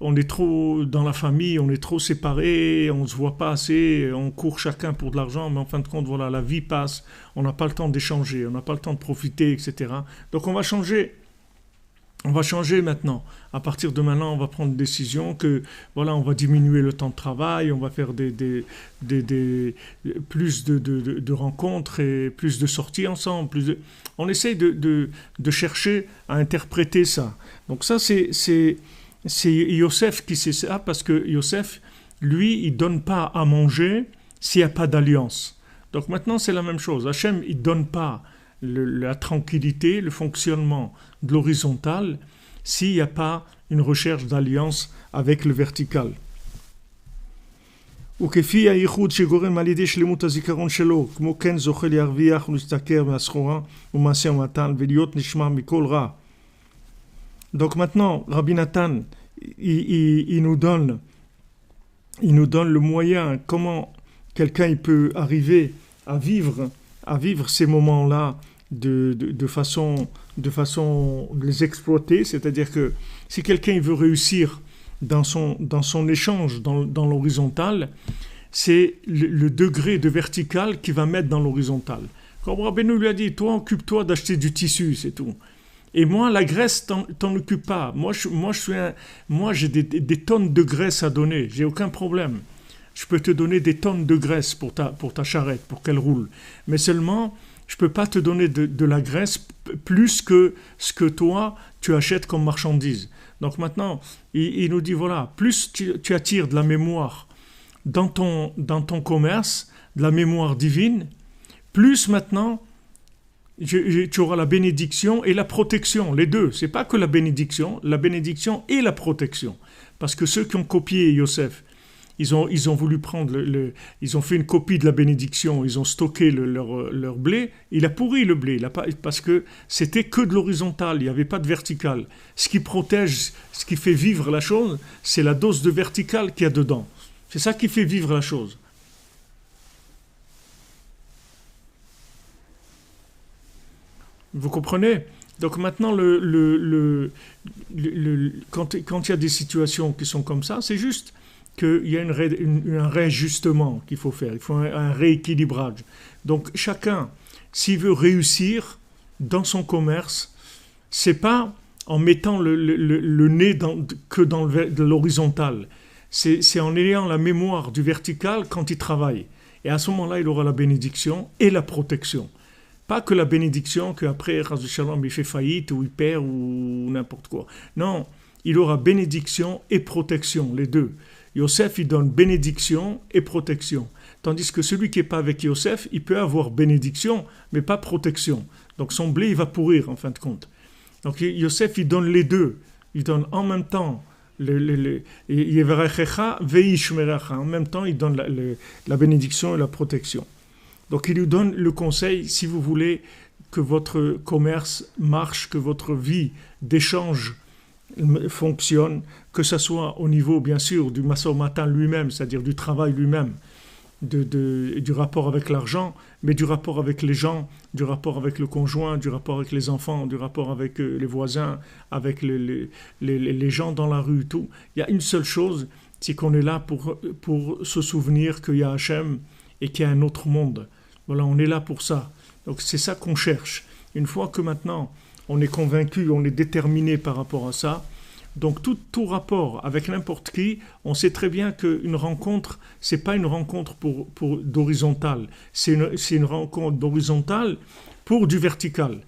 on est trop dans la famille, on est trop séparés, on ne se voit pas assez, on court chacun pour de l'argent, mais en fin de compte, voilà, la vie passe, on n'a pas le temps d'échanger, on n'a pas le temps de profiter, etc. Donc on va changer. On va changer maintenant. À partir de maintenant, on va prendre une décision que, voilà, on va diminuer le temps de travail, on va faire plus de rencontres et plus de sorties ensemble. On essaye de chercher à interpréter ça. Donc ça, c'est Yosef qui sait ça, parce que Yosef, lui, il ne donne pas à manger s'il n'y a pas d'alliance. Donc maintenant, c'est la même chose. Hachem, il ne donne pas la tranquillité, le fonctionnement de l'horizontale, s'il n'y a pas une recherche d'alliance avec le vertical. וכפי הייחוד שגורם על ידי שלמות הזיכרון שלו, כמו כן זוכה להרוויח ולהשתכר מהסחורה ומעשה ומתן ולהיות נשמע מכל רע. Donc maintenant, Rabbi Nathan, il nous donne le moyen, comment quelqu'un il peut arriver à vivre ces moments-là de façon de les exploiter, c'est-à-dire que si quelqu'un veut réussir dans son échange dans l'horizontale, c'est le degré de vertical qu'il va mettre dans l'horizontale. Comme Rabbeinu lui a dit, toi occupe-toi d'acheter du tissu, c'est tout. Et moi, la graisse, t'en occupe pas. Moi, j'ai des tonnes de graisse à donner, j'ai aucun problème. Je peux te donner des tonnes de graisse pour ta charrette, pour qu'elle roule. Mais seulement, je ne peux pas te donner de la graisse plus que ce que toi, tu achètes comme marchandise. Donc maintenant, il nous dit, voilà, plus tu attires de la mémoire dans ton commerce, de la mémoire divine, plus maintenant, tu auras la bénédiction et la protection, les deux. Ce n'est pas que la bénédiction et la protection. Parce que ceux qui ont copié Yosef, ils ont voulu prendre ils ont fait une copie de la bénédiction, ils ont stocké leur blé, il a pourri le blé, parce que c'était que de l'horizontal, il n'y avait pas de vertical. Ce qui protège, ce qui fait vivre la chose, c'est la dose de vertical qu'il y a dedans. C'est ça qui fait vivre la chose. Vous comprenez? Donc maintenant, quand il y a des situations qui sont comme ça, c'est juste qu'il y a un réajustement qu'il faut faire, il faut un rééquilibrage. Donc chacun, s'il veut réussir dans son commerce, c'est pas en mettant le nez que dans l'horizontal, c'est en ayant la mémoire du vertical quand il travaille. Et à ce moment-là, il aura la bénédiction et la protection. Pas que la bénédiction, qu'après, il fait faillite ou il perd ou n'importe quoi. Non, il aura bénédiction et protection, les deux. Yosef, il donne bénédiction et protection. Tandis que celui qui n'est pas avec Yosef, il peut avoir bénédiction, mais pas protection. Donc son blé, il va pourrir, en fin de compte. Donc Yosef, il donne les deux. Il donne en même temps, en même temps, il donne la bénédiction et la protection. Donc il lui donne le conseil, si vous voulez que votre commerce marche, que votre vie d'échange fonctionne, que ce soit au niveau, bien sûr, du matin lui-même, c'est-à-dire du travail lui-même, du rapport avec l'argent, mais du rapport avec les gens, du rapport avec le conjoint, du rapport avec les enfants, du rapport avec les voisins, avec les gens dans la rue, tout. Il y a une seule chose, c'est qu'on est là pour se souvenir qu'il y a Hachem et qu'il y a un autre monde. Voilà, on est là pour ça. Donc c'est ça qu'on cherche. Une fois que maintenant on est convaincu, on est déterminé par rapport à ça, donc tout rapport avec n'importe qui, on sait très bien qu'une rencontre, c'est pas une rencontre d'horizontale, c'est une rencontre d'horizontale pour du vertical.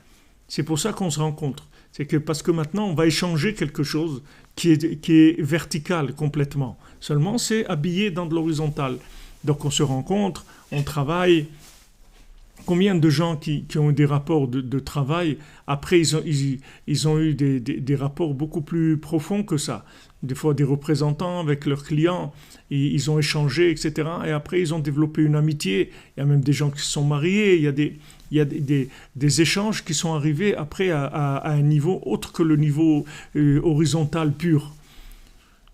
C'est pour ça qu'on se rencontre. C'est que parce que maintenant on va échanger quelque chose qui est vertical complètement. Seulement c'est habillé dans de l'horizontal. Donc on se rencontre, on travaille. Combien de gens qui ont eu des rapports de travail, après ils ont eu des rapports beaucoup plus profonds que ça. Des fois des représentants avec leurs clients, ils ont échangé, etc. Et après ils ont développé une amitié. Il y a même des gens qui se sont mariés. Il y a des échanges qui sont arrivés après à un niveau autre que le niveau horizontal pur.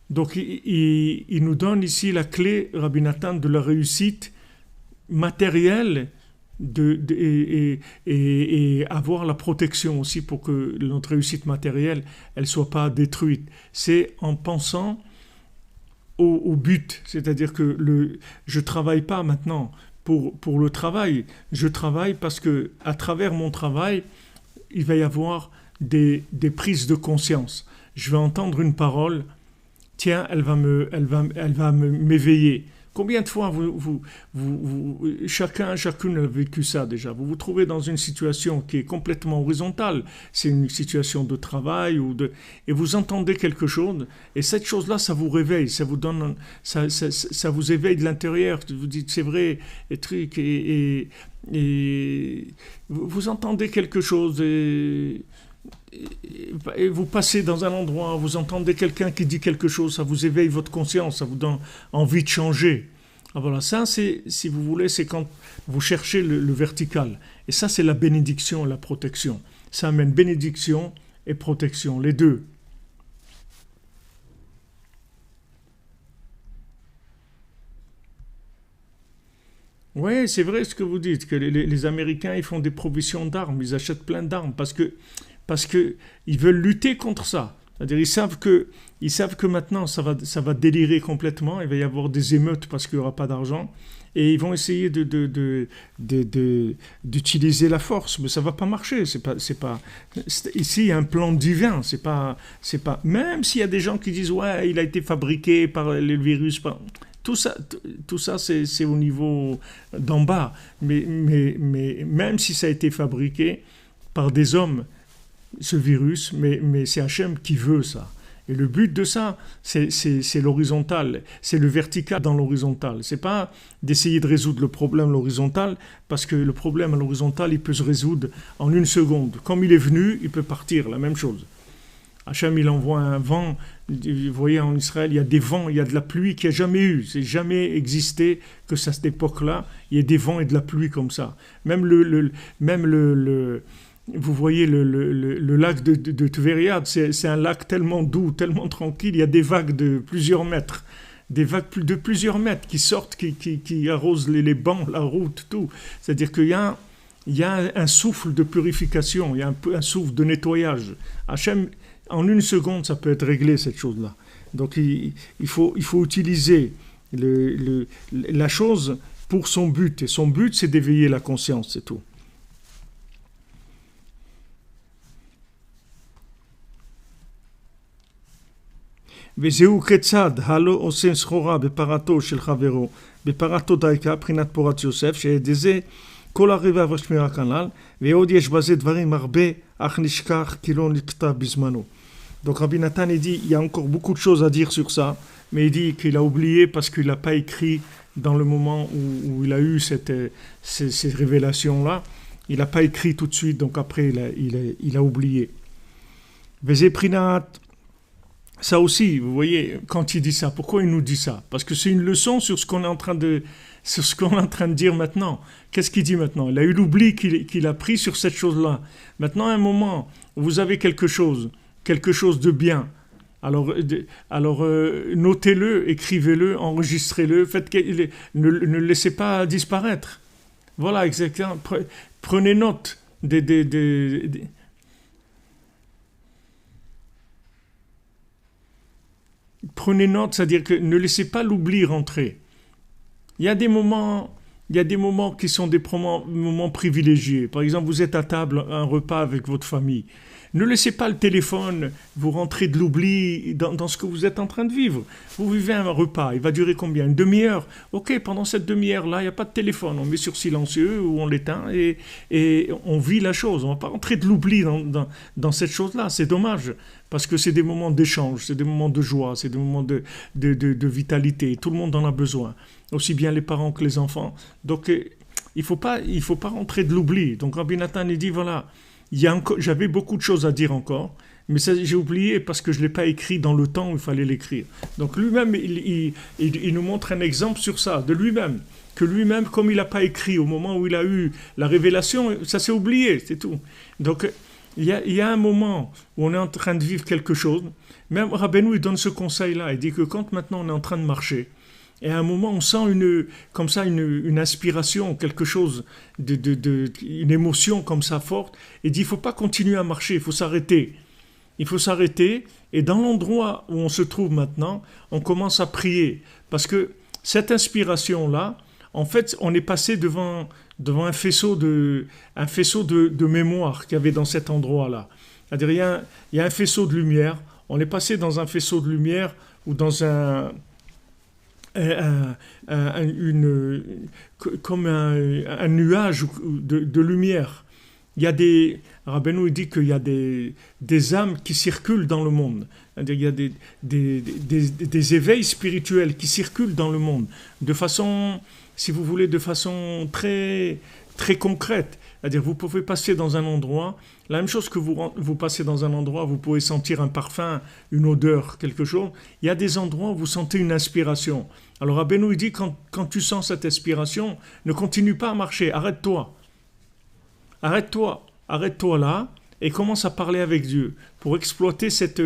Donc il nous donne ici la clé, Rabbi Nathan, de la réussite matérielle et avoir la protection aussi pour que notre réussite matérielle elle soit pas détruite. C'est en pensant au but, c'est-à-dire que je travaille pas maintenant pour le travail, je travaille parce que à travers mon travail il va y avoir des prises de conscience. Je vais entendre une parole, tiens, elle va m'éveiller. Combien de fois chacune a vécu ça déjà? Vous vous trouvez dans une situation qui est complètement horizontale. C'est une situation de travail et vous entendez quelque chose et cette chose-là, ça vous réveille, ça vous donne, ça vous éveille de l'intérieur. Vous dites c'est vrai, et vous entendez quelque chose et vous passez dans un endroit, vous entendez quelqu'un qui dit quelque chose, ça vous éveille votre conscience, ça vous donne envie de changer. Ah voilà, ça c'est, si vous voulez, c'est quand vous cherchez le vertical. Et ça c'est la bénédiction, la protection. Ça amène bénédiction et protection, les deux. Oui, c'est vrai ce que vous dites, que les Américains ils font des provisions d'armes, ils achètent plein d'armes parce que ils veulent lutter contre ça. C'est-à-dire ils savent que maintenant ça va délirer complètement, il va y avoir des émeutes parce qu'il n'y aura pas d'argent et ils vont essayer d'utiliser la force, mais ça va pas marcher. Ici il y a un plan divin, c'est pas même s'il y a des gens qui disent ouais il a été fabriqué par le virus. Tout ça c'est au niveau d'en bas, mais même si ça a été fabriqué par des hommes, ce virus, mais c'est Hachem qui veut ça. Et le but de ça, c'est l'horizontal, c'est le vertical dans l'horizontal. C'est pas d'essayer de résoudre le problème à l'horizontal, parce que le problème à l'horizontal, il peut se résoudre en une seconde. Comme il est venu, il peut partir, la même chose. Hachem, il envoie un vent. Vous voyez, en Israël, il y a des vents, il y a de la pluie qu'il n'y a jamais eu. C'est jamais existé que à cette époque-là, il y ait des vents et de la pluie comme ça. Même vous voyez le lac de Tverriad, c'est un lac tellement doux, tellement tranquille, il y a des vagues de plusieurs mètres, des vagues de plusieurs mètres qui sortent, qui arrosent les bancs, la route, tout. C'est-à-dire qu'il y a un souffle de purification, il y a un souffle de nettoyage. Hachem, en une seconde, ça peut être réglé, cette chose-là. Donc il faut utiliser la chose pour son but, et son but, c'est d'éveiller la conscience, c'est tout. וזהו כיצד הלא עושה סחורה בפרתו של חברו, בפרתו דייקה, בחינת פורת יוסף, שידי זה כל הריבה והשמירה כנ"ל, ועוד יש בזה דברים הרבה, אך נשכח כי לא נכתב בזמנו. Donc Rabbi Nathan dit, il y a encore beaucoup de choses à dire sur ça, mais il dit qu'il a oublié parce qu'il n'a pas écrit dans le moment où il a eu ces révélations-là, il n'a pas écrit tout de suite, donc après il a oublié. Vezé prinat. Ça aussi, vous voyez, quand il dit ça, pourquoi il nous dit ça? Parce que c'est une leçon sur ce qu'on est en train de dire maintenant. Qu'est-ce qu'il dit maintenant? Il a eu l'oubli qu'il a pris sur cette chose-là. Maintenant, à un moment où vous avez quelque chose de bien, Notez-le, écrivez-le, enregistrez-le, ne le laissez pas disparaître. Voilà, exactement. Prenez note prenez note, c'est-à-dire que ne laissez pas l'oubli rentrer. Il y a des moments, il y a des moments qui sont des moments privilégiés. Par exemple, vous êtes à table, un repas avec votre famille. Ne laissez pas le téléphone vous rentrer de l'oubli dans ce que vous êtes en train de vivre. Vous vivez un repas, il va durer combien? Une demi-heure. Ok, pendant cette demi-heure-là, il n'y a pas de téléphone. On met sur silencieux ou on l'éteint et on vit la chose. On ne va pas rentrer de l'oubli dans cette chose-là. C'est dommage parce que c'est des moments d'échange, c'est des moments de joie, c'est des moments de vitalité. Tout le monde en a besoin, aussi bien les parents que les enfants. Donc, il faut pas rentrer de l'oubli. Donc, Rabbi Nathan, il dit, voilà, j'avais beaucoup de choses à dire encore, mais ça, j'ai oublié parce que je ne l'ai pas écrit dans le temps où il fallait l'écrire. Donc lui-même, il nous montre un exemple sur ça, de lui-même, que lui-même, comme il n'a pas écrit au moment où il a eu la révélation, ça s'est oublié, c'est tout. Donc il y a un moment où on est en train de vivre quelque chose, même Rabbeinu, il donne ce conseil-là, il dit que quand maintenant on est en train de marcher, et à un moment, on sent une inspiration, quelque chose, une émotion comme ça forte. Et dit, il ne faut pas continuer à marcher, il faut s'arrêter. Il faut s'arrêter. Et dans l'endroit où on se trouve maintenant, on commence à prier. Parce que cette inspiration-là, en fait, on est passé devant un faisceau de mémoire qu'il y avait dans cet endroit-là. C'est-à-dire, il y a un faisceau de lumière. On est passé dans un faisceau de lumière ou dans comme un nuage de lumière. Il y a Rabbeinu dit qu'il y a des âmes qui circulent dans le monde. C'est-à-dire il y a des éveils spirituels qui circulent dans le monde de façon, si vous voulez, de façon très, très concrète. C'est-à-dire vous pouvez passer dans un endroit, la même chose que vous passez dans un endroit, vous pouvez sentir un parfum, une odeur, quelque chose. Il y a des endroits où vous sentez une inspiration. Alors Rabbeinu dit, quand tu sens cette inspiration, ne continue pas à marcher, arrête-toi. Arrête-toi là et commence à parler avec Dieu pour exploiter cette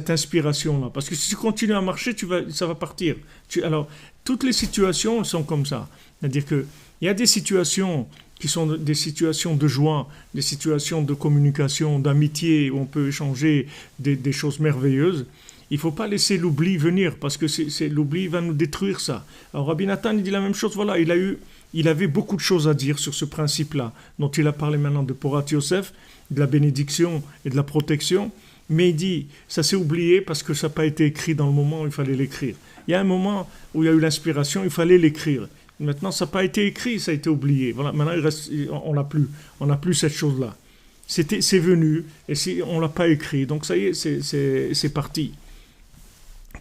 inspiration-là. Parce que si tu continues à marcher, ça va partir. Alors, toutes les situations sont comme ça. C'est-à-dire qu'il y a des situations qui sont des situations de joie, des situations de communication, d'amitié, où on peut échanger des choses merveilleuses. Il ne faut pas laisser l'oubli venir, parce que l'oubli va nous détruire ça. Alors Rabbi Nathan, il dit la même chose, voilà, il avait beaucoup de choses à dire sur ce principe-là, dont il a parlé maintenant de Porat Yosef, de la bénédiction et de la protection, mais il dit, ça s'est oublié parce que ça n'a pas été écrit dans le moment où il fallait l'écrire. Il y a un moment où il y a eu l'inspiration, il fallait l'écrire. Maintenant, ça n'a pas été écrit, ça a été oublié. Voilà, maintenant, on n'a plus cette chose-là. C'est venu, et on ne l'a pas écrit, donc ça y est, c'est parti.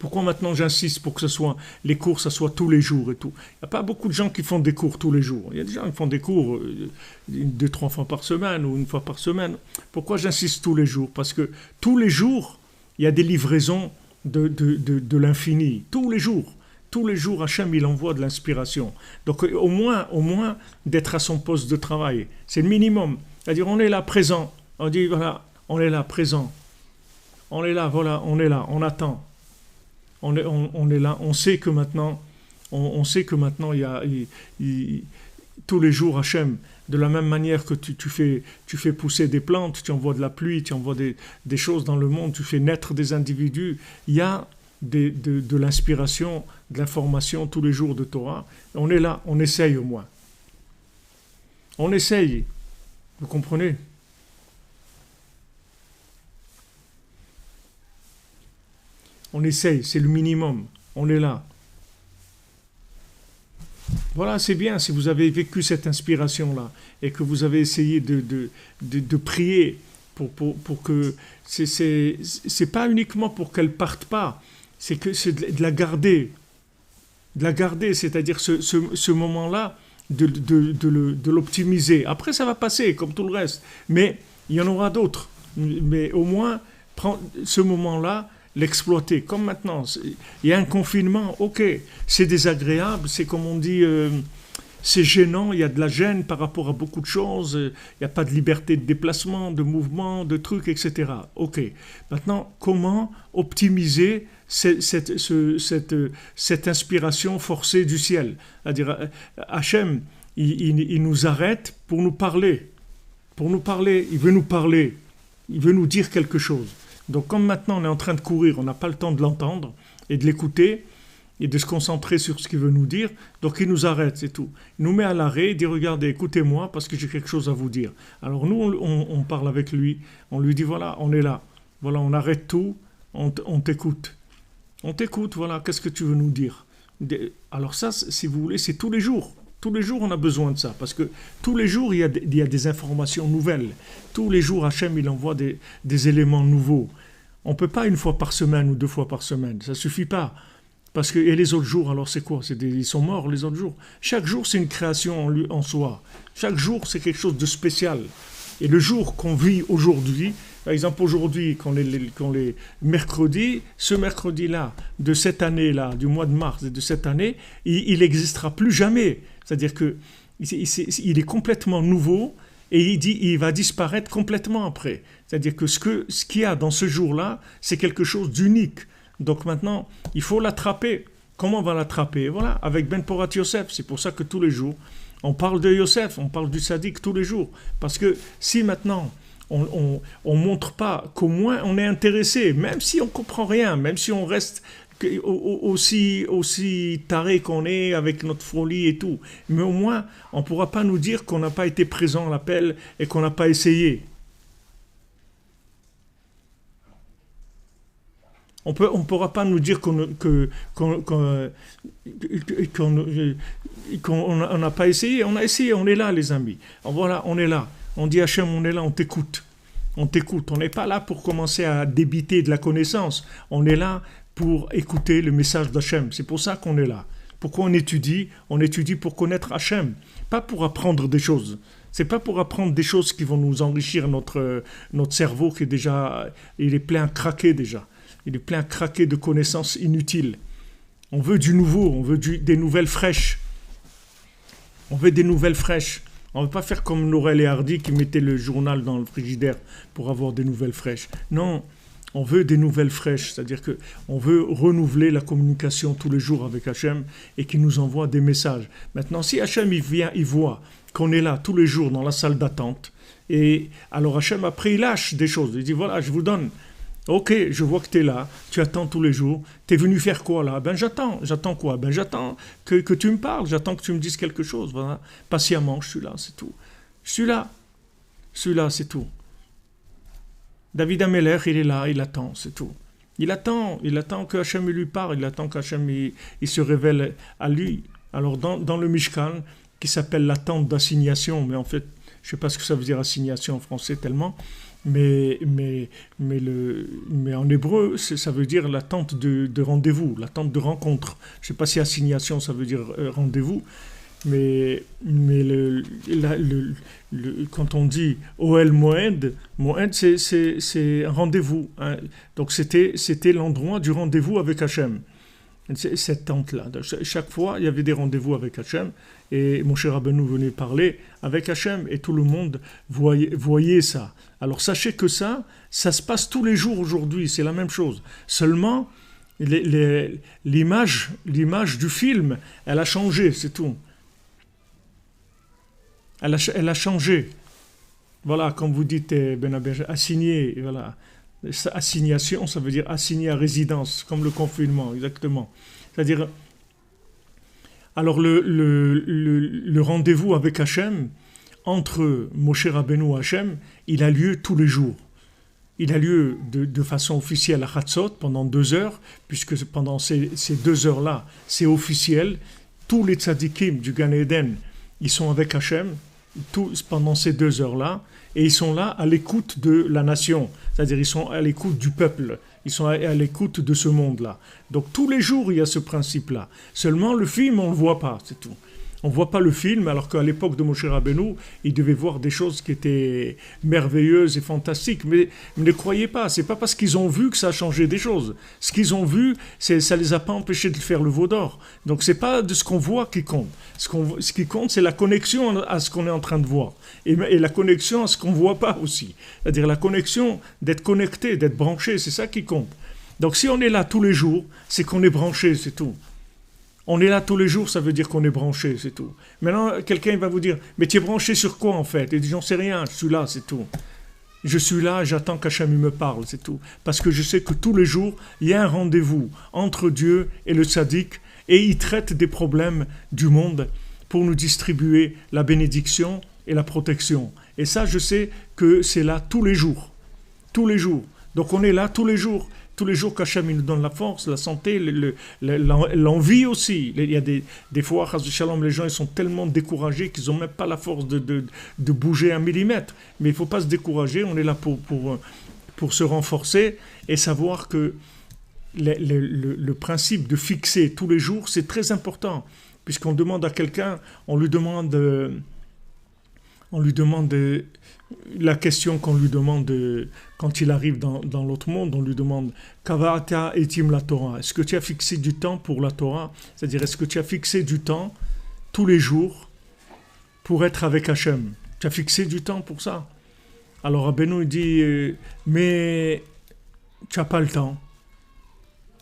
Pourquoi maintenant j'insiste pour que les cours, ça soit tous les jours et tout? Il n'y a pas beaucoup de gens qui font des cours tous les jours. Il y a des gens qui font des cours 2-3 fois par semaine ou une fois par semaine. Pourquoi j'insiste tous les jours? Parce que tous les jours, il y a des livraisons de l'infini. Tous les jours, Hachem, il envoie de l'inspiration. Donc au moins d'être à son poste de travail. C'est le minimum. C'est-à-dire on est là, présent. On dit, voilà, on est là, présent. On est là, voilà, on est là, on attend. On est là, on sait que maintenant, il y a tous les jours, Hachem, de la même manière que tu fais pousser des plantes, tu envoies de la pluie, tu envoies des choses dans le monde, tu fais naître des individus, il y a de l'inspiration, de l'information tous les jours de Torah. On est là, on essaye au moins. On essaye, vous comprenez ? On essaye, c'est le minimum. On est là. Voilà, c'est bien si vous avez vécu cette inspiration-là et que vous avez essayé de prier pour que... C'est pas uniquement pour qu'elle parte pas, c'est de la garder. De la garder, c'est-à-dire ce moment-là, de l'optimiser. Après, ça va passer, comme tout le reste. Mais il y en aura d'autres. Mais au moins, prendre ce moment-là, l'exploiter, comme maintenant. Il y a un confinement, ok, c'est désagréable, c'est comme on dit, c'est gênant, il y a de la gêne par rapport à beaucoup de choses, il n'y a pas de liberté de déplacement, de mouvement, de trucs, etc. Ok. Maintenant, comment optimiser cette inspiration forcée du ciel? C'est-à-dire, Hachem, il nous arrête pour nous parler. Pour nous parler, il veut nous parler. Il veut nous dire quelque chose. Donc comme maintenant on est en train de courir, on n'a pas le temps de l'entendre et de l'écouter et de se concentrer sur ce qu'il veut nous dire, donc il nous arrête, c'est tout. Il nous met à l'arrêt, il dit regardez, écoutez-moi parce que j'ai quelque chose à vous dire. Alors nous on parle avec lui, on lui dit voilà, on est là, voilà, on arrête tout, on t'écoute. On t'écoute, voilà, qu'est-ce que tu veux nous dire? Alors ça, si vous voulez, c'est tous les jours. Tous les jours, on a besoin de ça, parce que tous les jours, il y a des informations nouvelles. Tous les jours, Hachem, il envoie des éléments nouveaux. On ne peut pas une fois par semaine ou 2 fois par semaine, ça ne suffit pas. Parce que, et les autres jours, alors c'est quoi? Ils sont morts les autres jours. Chaque jour, c'est une création en soi. Chaque jour, c'est quelque chose de spécial. Et le jour qu'on vit aujourd'hui, par exemple aujourd'hui, quand les mercredis, ce mercredi-là, de cette année-là, du mois de mars de cette année, il n'existera plus jamais. C'est-à-dire qu'il est complètement nouveau et il va disparaître complètement après. C'est-à-dire que ce qu'il y a dans ce jour-là, c'est quelque chose d'unique. Donc maintenant, il faut l'attraper. Comment on va l'attraper? Voilà, avec Ben Porat Yosef. C'est pour ça que tous les jours, on parle de Yosef, on parle du Sadiq tous les jours. Parce que si maintenant, on montre pas qu'au moins on est intéressé, même si on comprend rien, même si on reste aussi taré qu'on est avec notre folie et tout, mais au moins on pourra pas nous dire qu'on n'a pas été présent à l'appel et qu'on n'a pas essayé. On pourra pas nous dire qu'on n'a pas essayé. On a essayé, on est là les amis. Alors voilà, on est là. On dit Hachem, on est là, on t'écoute. On t'écoute. On n'est pas là pour commencer à débiter de la connaissance. On est là pour écouter le message d'Hachem. C'est pour ça qu'on est là. Pourquoi on étudie? On étudie pour connaître Hachem, pas pour apprendre des choses. C'est pas pour apprendre des choses qui vont nous enrichir notre cerveau qui est déjà, il est plein à craquer déjà. Il est plein à craquer de connaissances inutiles. On veut du nouveau, on veut des nouvelles fraîches. On veut des nouvelles fraîches. On ne veut pas faire comme Laurel et Hardy qui mettaient le journal dans le frigidaire pour avoir des nouvelles fraîches. Non, on veut des nouvelles fraîches. C'est-à-dire qu'on veut renouveler la communication tous les jours avec Hachem et qu'il nous envoie des messages. Maintenant, si Hachem il vient, il voit qu'on est là tous les jours dans la salle d'attente, et alors Hachem après il lâche des choses. Il dit voilà, je vous donne. Ok, je vois que tu es là, tu attends tous les jours. Tu es venu faire quoi là? Ben j'attends. J'attends quoi? Ben j'attends que tu me parles, j'attends que tu me dises quelque chose. Voilà. Patiemment, je suis là, c'est tout. Je suis là, c'est tout. David Ameller, il est là, il attend, c'est tout. Il attend que Hachem lui parle, il attend qu'Hachem il se révèle à lui. Alors dans le Mishkan, qui s'appelle la tente d'assignation, mais en fait, je ne sais pas ce que ça veut dire assignation en français tellement, mais en hébreu, ça veut dire la tente de rendez-vous, la tente de rencontre. Je ne sais pas si assignation, ça veut dire rendez-vous, mais quand on dit Ohel Moed, c'est un rendez-vous. Hein. Donc c'était l'endroit du rendez-vous avec Hachem. Cette tente-là. Chaque fois, il y avait des rendez-vous avec Hachem et Moshe Rabbeinu venait parler avec Hachem et tout le monde voyait ça. Alors sachez que ça se passe tous les jours aujourd'hui, c'est la même chose. Seulement, l'image du film, elle a changé, c'est tout. Elle a changé. Voilà, comme vous dites, assigné, voilà. Assignation, ça veut dire assigné à résidence, comme le confinement, exactement. C'est-à-dire, alors le rendez-vous avec Hachem, entre Moshe Rabbeinu et Hachem, il a lieu tous les jours. Il a lieu de façon officielle à Chatzot pendant 2 heures, puisque pendant ces 2 heures-là, c'est officiel. Tous les tzadikim du Gan Eden, ils sont avec Hachem pendant ces 2 heures-là, et ils sont là à l'écoute de la nation, c'est-à-dire ils sont à l'écoute du peuple, ils sont à l'écoute de ce monde-là. Donc tous les jours, il y a ce principe-là. Seulement, le film, on ne le voit pas, c'est tout. On ne voit pas le film, alors qu'à l'époque de Moshe Rabbeinu, ils devaient voir des choses qui étaient merveilleuses et fantastiques. Mais ne croyez pas, c'est pas parce qu'ils ont vu que ça a changé des choses. Ce qu'ils ont vu, ça les a pas empêchés de faire le veau d'or. Donc c'est pas de ce qu'on voit qui compte. Ce qui compte, c'est la connexion à ce qu'on est en train de voir. Et la connexion à ce qu'on ne voit pas aussi. C'est-à-dire la connexion d'être connecté, d'être branché, c'est ça qui compte. Donc si on est là tous les jours, c'est qu'on est branché, c'est tout. On est là tous les jours, ça veut dire qu'on est branché, c'est tout. Maintenant, quelqu'un va vous dire, mais tu es branché sur quoi en fait? Il dit, j'en sais rien, je suis là, c'est tout. Je suis là, j'attends qu'Hachem me parle, c'est tout. Parce que je sais que tous les jours, il y a un rendez-vous entre Dieu et le tzaddik, et il traite des problèmes du monde pour nous distribuer la bénédiction et la protection. Et ça, je sais que c'est là tous les jours. Tous les jours. Donc on est là tous les jours. Tous les jours qu'Hachem nous donne la force, la santé, l'envie aussi. Il y a des fois, les gens ils sont tellement découragés qu'ils n'ont même pas la force de bouger un millimètre. Mais il ne faut pas se décourager, on est là pour se renforcer et savoir que le principe de fixer tous les jours, c'est très important. Puisqu'on demande à quelqu'un, on lui demande la question qu'on lui demande quand il arrive dans l'autre monde, on lui demande Kavata etim la Torah. Est-ce que tu as fixé du temps pour la Torah? C'est-à-dire, est-ce que tu as fixé du temps tous les jours pour être avec Hachem? Tu as fixé du temps pour ça? Alors Rabbeinu dit mais tu n'as pas le temps.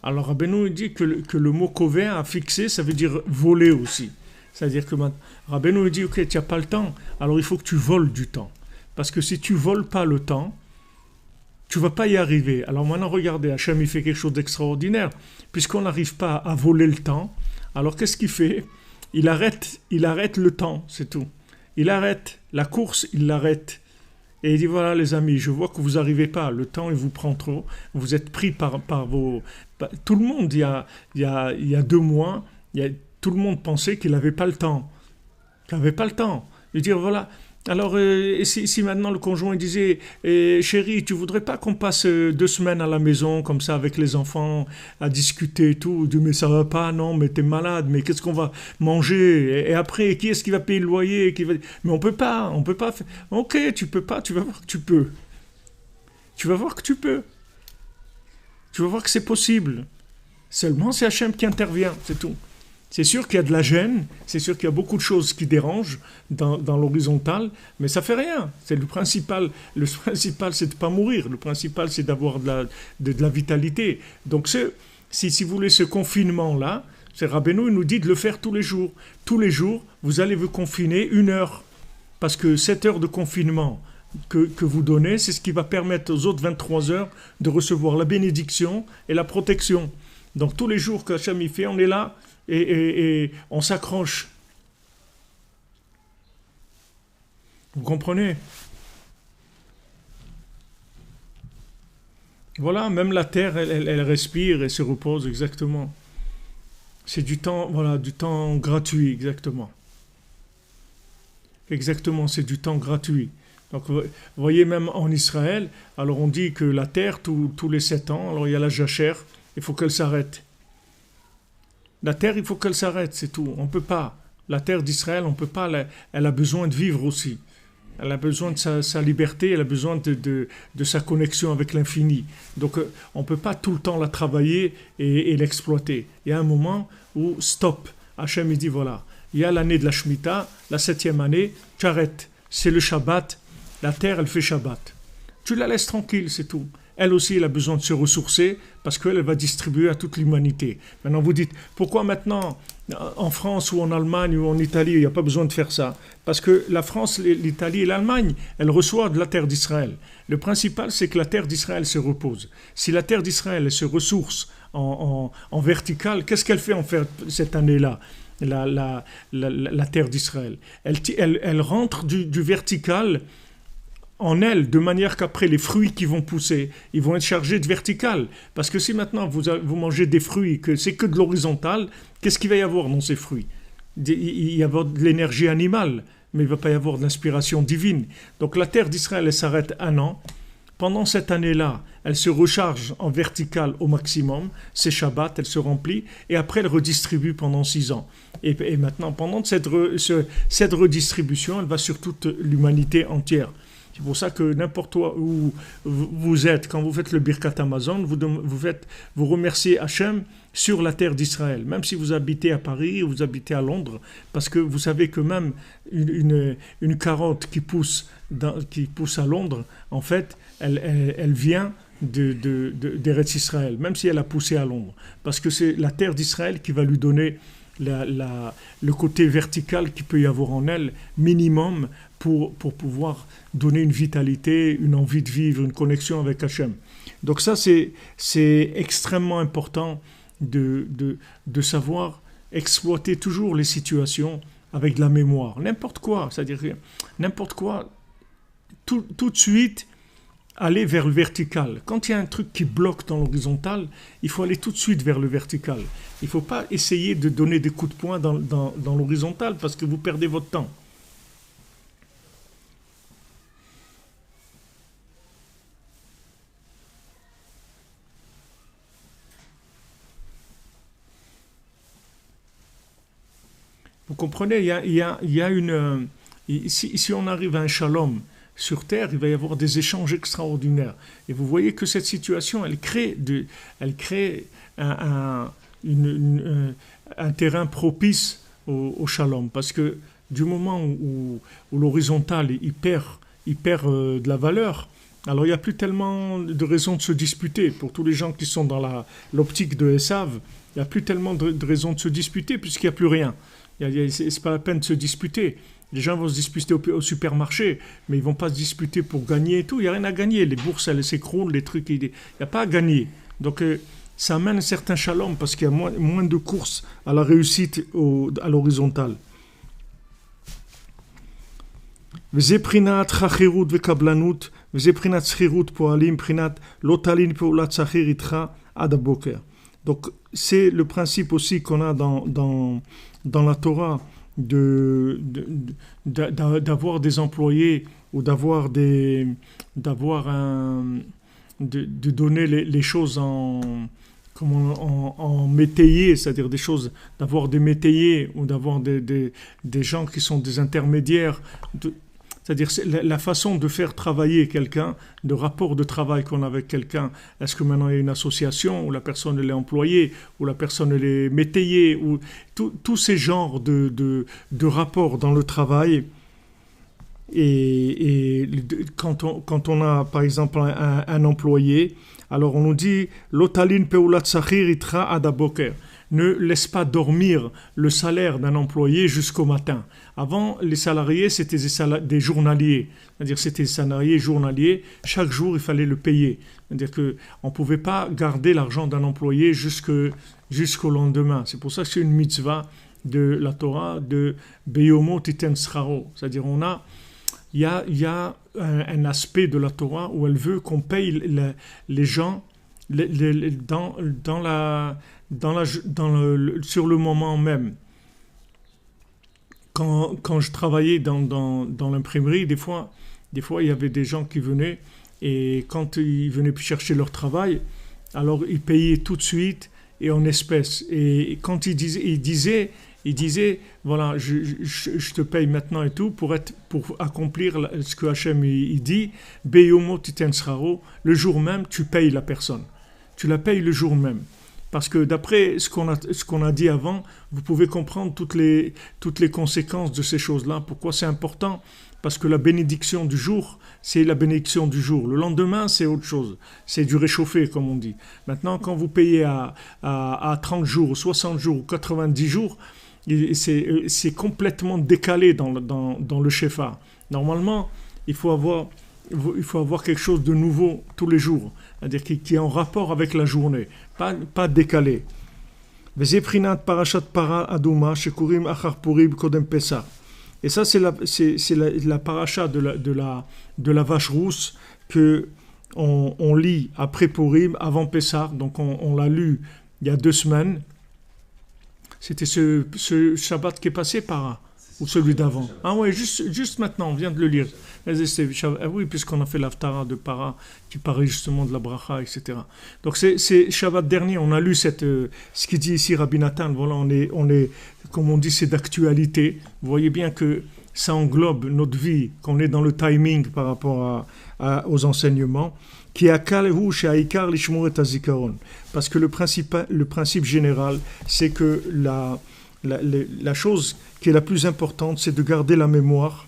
Alors Rabbeinu dit que le mot kover à fixer, ça veut dire voler aussi. C'est-à-dire que Rabbeinu dit ok, tu n'as pas le temps, alors il faut que tu voles du temps. Parce que si tu voles pas le temps, tu vas pas y arriver. Alors maintenant, regardez, Hachem, il fait quelque chose d'extraordinaire. Puisqu'on n'arrive pas à voler le temps, alors qu'est-ce qu'il fait? Il arrête le temps, c'est tout. Il arrête la course, il l'arrête. Et il dit, voilà les amis, je vois que vous n'arrivez pas, le temps il vous prend trop, vous êtes pris par vos... Tout le monde, il y a 2 mois, tout le monde pensait qu'il n'avait pas le temps. Qu'il n'avait pas le temps. Je veux dire, voilà... Alors, si maintenant le conjoint disait chérie, tu voudrais pas qu'on passe 2 semaines à la maison, comme ça, avec les enfants, à discuter et tout? Je dis, mais ça va pas, non, mais t'es malade, mais qu'est-ce qu'on va manger? Et après, qui est-ce qui va payer le loyer? Mais on peut pas faire... Ok, tu peux pas, tu vas voir que tu peux. Tu vas voir que tu peux. Tu vas voir que c'est possible. Seulement, c'est Hachem qui intervient, c'est tout. C'est sûr qu'il y a de la gêne, c'est sûr qu'il y a beaucoup de choses qui dérangent dans l'horizontale, mais ça fait rien. C'est le principal, c'est de ne pas mourir. Le principal, c'est d'avoir de la vitalité. Donc, si vous voulez, ce confinement-là, c'est Rabbeinu, il nous dit de le faire tous les jours. Tous les jours, vous allez vous confiner 1 heure. Parce que 7 heures de confinement que vous donnez, c'est ce qui va permettre aux autres 23 heures de recevoir la bénédiction et la protection. Donc, tous les jours qu'Hachem y fait, on est là. Et on s'accroche. Vous comprenez? Voilà, même la terre, elle respire et se repose, exactement. C'est du temps, voilà, du temps gratuit, exactement. Exactement, c'est du temps gratuit. Donc, vous voyez, même en Israël, alors on dit que la terre, tous les 7 ans, alors il y a la jachère, il faut qu'elle s'arrête. La terre, il faut qu'elle s'arrête, c'est tout. On ne peut pas. La terre d'Israël, on ne peut pas. Elle a besoin de vivre aussi. Elle a besoin de sa liberté, elle a besoin de sa connexion avec l'infini. Donc, on ne peut pas tout le temps la travailler et l'exploiter. Il y a un moment où, stop, Hachem, il dit, voilà, il y a l'année de la Shemitah, la 7e année, tu arrêtes. C'est le Shabbat. La terre, elle fait Shabbat. Tu la laisses tranquille, c'est tout. Elle aussi, elle a besoin de se ressourcer parce qu'elle va distribuer à toute l'humanité. Maintenant, vous dites, pourquoi maintenant, en France ou en Allemagne ou en Italie, il n'y a pas besoin de faire ça? Parce que la France, l'Italie et l'Allemagne, elles reçoivent de la terre d'Israël. Le principal, c'est que la terre d'Israël se repose. Si la terre d'Israël se ressource en vertical, qu'est-ce qu'elle fait en fait cette année-là? La terre d'Israël. Elle rentre du vertical en elle, de manière qu'après les fruits qui vont pousser, ils vont être chargés de vertical. Parce que si maintenant vous mangez des fruits, que c'est que de l'horizontal, qu'est-ce qu'il va y avoir dans ces fruits? Il va y avoir de l'énergie animale, mais il ne va pas y avoir de l'inspiration divine. Donc la terre d'Israël, elle s'arrête 1 an. Pendant cette année-là, elle se recharge en vertical au maximum, c'est Shabbat, elle se remplit, et après elle redistribue pendant 6 ans. Et maintenant, pendant cette redistribution, elle va sur toute l'humanité entière. C'est pour ça que n'importe où vous êtes, quand vous faites le Birkat Amazon, vous remerciez Hachem sur la terre d'Israël. Même si vous habitez à Paris ou vous habitez à Londres, parce que vous savez que même une carotte qui pousse à Londres, en fait, elle vient d'Eretz Israël, même si elle a poussé à Londres. Parce que c'est la terre d'Israël qui va lui donner le côté vertical qu'il peut y avoir en elle, minimum, pour pouvoir donner une vitalité, une envie de vivre, une connexion avec Hachem. Donc ça, c'est extrêmement important de savoir exploiter toujours les situations avec de la mémoire. N'importe quoi, c'est-à-dire n'importe quoi, tout de suite, aller vers le vertical. Quand il y a un truc qui bloque dans l'horizontal, il faut aller tout de suite vers le vertical. Il ne faut pas essayer de donner des coups de poing dans l'horizontal parce que vous perdez votre temps. Vous comprenez, il y a une... si on arrive à un shalom sur Terre, il va y avoir des échanges extraordinaires. Et vous voyez que cette situation, elle crée un terrain propice au shalom. Parce que du moment où l'horizontal, il perd de la valeur, alors il n'y a plus tellement de raisons de se disputer. Pour tous les gens qui sont dans l'optique de Esav, il n'y a plus tellement de raisons de se disputer puisqu'il n'y a plus rien. C'est pas la peine de se disputer. Les gens vont se disputer au supermarché, mais ils ne vont pas se disputer pour gagner et tout. Il n'y a rien à gagner. Les bourses, elles s'écroulent, les trucs, il n'y a pas à gagner. Donc, ça amène un certain shalom parce qu'il y a moins de courses à la réussite à l'horizontale. Vezeprinat chachirut vekablanut, vezeprinat schirut poalim, prinat lotalin peulat sachir itra adaboker. Donc, c'est le principe aussi qu'on a dans la Torah d'avoir des employés ou de donner les choses en métayers, c'est-à-dire des choses, d'avoir des métayers ou d'avoir des gens qui sont des intermédiaires. C'est-à-dire la façon de faire travailler quelqu'un, de rapport de travail qu'on a avec quelqu'un. Est-ce que maintenant il y a une association où la personne elle est employée, où la personne elle est métayée, ou tous ces genres de rapports dans le travail. Et quand on a par exemple un employé, alors on nous dit l'otalin peulat sachir itra adaboker. Ne laisse pas dormir le salaire d'un employé jusqu'au matin. Avant, les salariés, c'était des journaliers. C'est-à-dire c'était des salariés journaliers. Chaque jour, il fallait le payer. C'est-à-dire qu'on ne pouvait pas garder l'argent d'un employé jusqu'au lendemain. C'est pour ça que c'est une mitzvah de la Torah de Beyomo Titen Sraro. C'est-à-dire il y a un aspect de la Torah où elle veut qu'on paye les gens sur le moment même. Quand je travaillais dans l'imprimerie, des fois, il y avait des gens qui venaient et quand ils venaient chercher leur travail, alors ils payaient tout de suite et en espèces. Et quand ils disaient voilà, je te paye maintenant et tout pour accomplir ce que Hachem il dit, Beyomo titen sraro, le jour même tu payes la personne. Tu la payes le jour même. Parce que d'après ce qu'on a dit avant, vous pouvez comprendre toutes les conséquences de ces choses-là. Pourquoi c'est important? Parce que la bénédiction du jour, c'est la bénédiction du jour. Le lendemain, c'est autre chose. C'est du réchauffé, comme on dit. Maintenant, quand vous payez à 30 jours, 60 jours, 90 jours, c'est complètement décalé dans le shefa. Normalement, il faut avoir quelque chose de nouveau tous les jours, c'est-à-dire qui est en rapport avec la journée, pas décalé. Et ça, c'est la paracha de la vache rousse que on lit après Purim, avant Pessah. Donc on l'a lu il y a 2 semaines. C'était ce Shabbat qui est passé par... C'est ou celui d'avant? Ah ouais, juste maintenant, on vient de le lire. Oui, puisqu'on a fait l'Aftara de Para, qui parlait justement de la bracha, etc. Donc c'est Shabbat dernier, on a lu ce qu'il dit ici Rabbi Nathan, voilà, on est, comme on dit, c'est d'actualité. Vous voyez bien que ça englobe notre vie, qu'on est dans le timing par rapport aux enseignements. Parce que le principe général, c'est que la chose qui est la plus importante, c'est de garder la mémoire.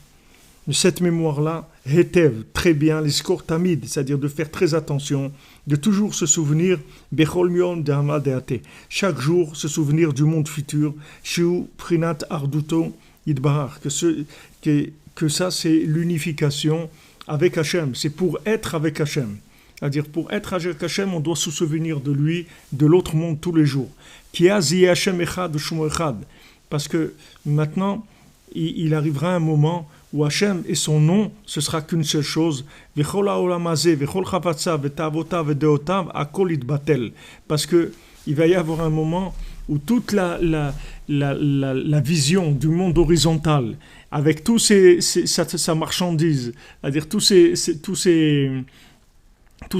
Cette mémoire-là, hetev, très bien, les scores tamid, c'est-à-dire de faire très attention, de toujours se souvenir, bechol mion de hamad eate, chaque jour se souvenir du monde futur, shu prinat arduto idbar, que ça c'est l'unification avec Hachem, c'est pour être avec Hachem. C'est-à-dire, pour être avec Hachem, on doit se souvenir de lui, de l'autre monde tous les jours. Parce que maintenant, il arrivera un moment où Hachem et son nom, ce sera qu'une seule chose. Parce qu'il va y avoir un moment où toute la vision du monde horizontal, avec sa marchandise, c'est-à-dire tous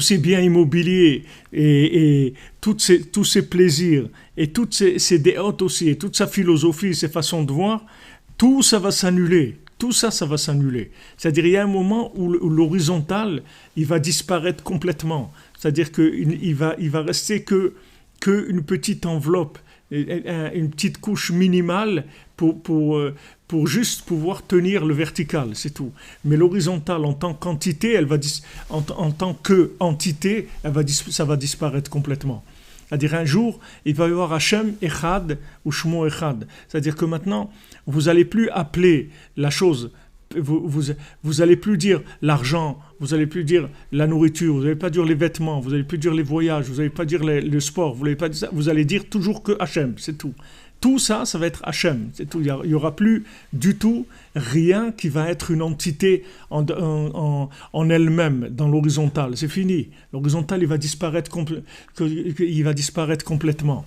ces biens immobiliers et tous ces plaisirs et toutes ces déotes aussi et toute sa philosophie, ses façons de voir, tout ça va s'annuler. Tout ça va s'annuler. C'est-à-dire il y a un moment où l'horizontal, il va disparaître complètement. C'est-à-dire qu'il va rester qu'une petite enveloppe, une petite couche minimale pour juste pouvoir tenir le vertical, c'est tout. Mais l'horizontale en tant qu'entité, en tant qu'entité, ça va disparaître complètement. C'est-à-dire un jour, il va y avoir Hachem Echad ou Shmo Echad. C'est-à-dire que maintenant, vous n'allez plus appeler la chose, vous allez plus dire l'argent, vous n'allez plus dire la nourriture, vous n'allez pas dire les vêtements, vous n'allez plus dire les voyages, vous n'allez pas dire le sport, vous allez dire toujours que Hachem, c'est tout. Tout ça va être Hachem, c'est tout. Il n'y aura plus du tout rien qui va être une entité en elle-même, dans l'horizontale. C'est fini. L'horizontale, il va disparaître complètement.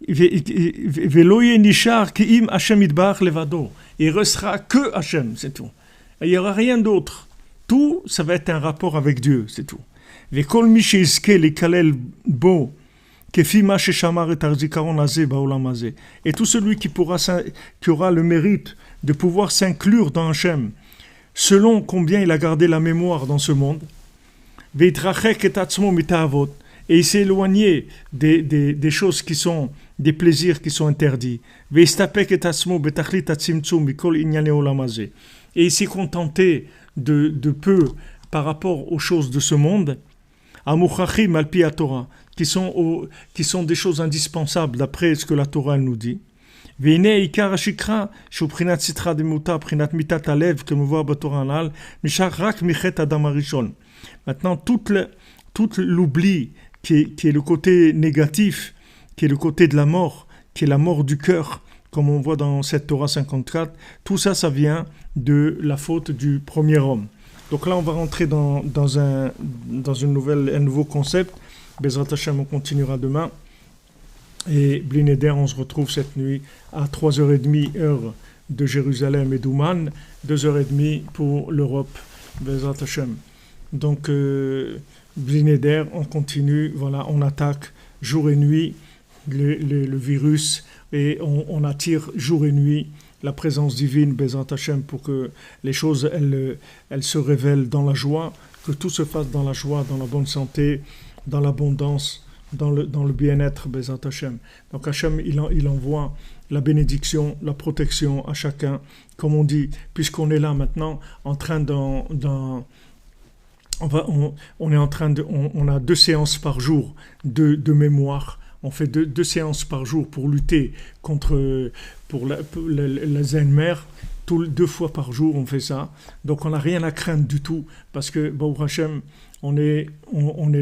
Veloye nishar ki'im Hachem idbar levado. Il restera que Hachem, c'est tout. Il n'y aura rien d'autre. Tout, ça va être un rapport avec Dieu, c'est tout. Vekol mi sheizke lekalel bo. Et tout celui qui aura le mérite de pouvoir s'inclure dans Hachem, selon combien il a gardé la mémoire dans ce monde, et il s'est éloigné des choses qui sont des plaisirs qui sont interdits, et il s'est contenté de peu par rapport aux choses de ce monde, qui sont des choses indispensables d'après ce que la Torah nous dit. Maintenant, tout l'oubli qui est le côté négatif, qui est le côté de la mort, qui est la mort du cœur, comme on voit dans cette Torah 54, tout ça, ça vient de la faute du premier homme. Donc là, on va rentrer dans un nouveau concept. Bezrat Hashem, on continuera demain. Et Bli Neder, on se retrouve cette nuit à 3h30 heure de Jérusalem et d'Ouman, 2h30 pour l'Europe. Bezrat Hashem. Donc, Bli Neder, on continue, voilà, on attaque jour et nuit le virus et on attire jour et nuit la présence divine, Bezrat Hashem, pour que les choses, elles se révèlent dans la joie, que tout se fasse dans la joie, dans la bonne santé, dans l'abondance, dans le bien-être, Bezrat Hashem. Donc Hashem, il envoie la bénédiction, la protection à chacun, comme on dit, puisqu'on est là maintenant, en train on a 2 séances par jour de mémoire. On fait deux séances par jour pour lutter pour la Zen-Mère. 2 fois par jour, on fait ça. Donc, on n'a rien à craindre du tout. Parce que, Baruch Hashem, on est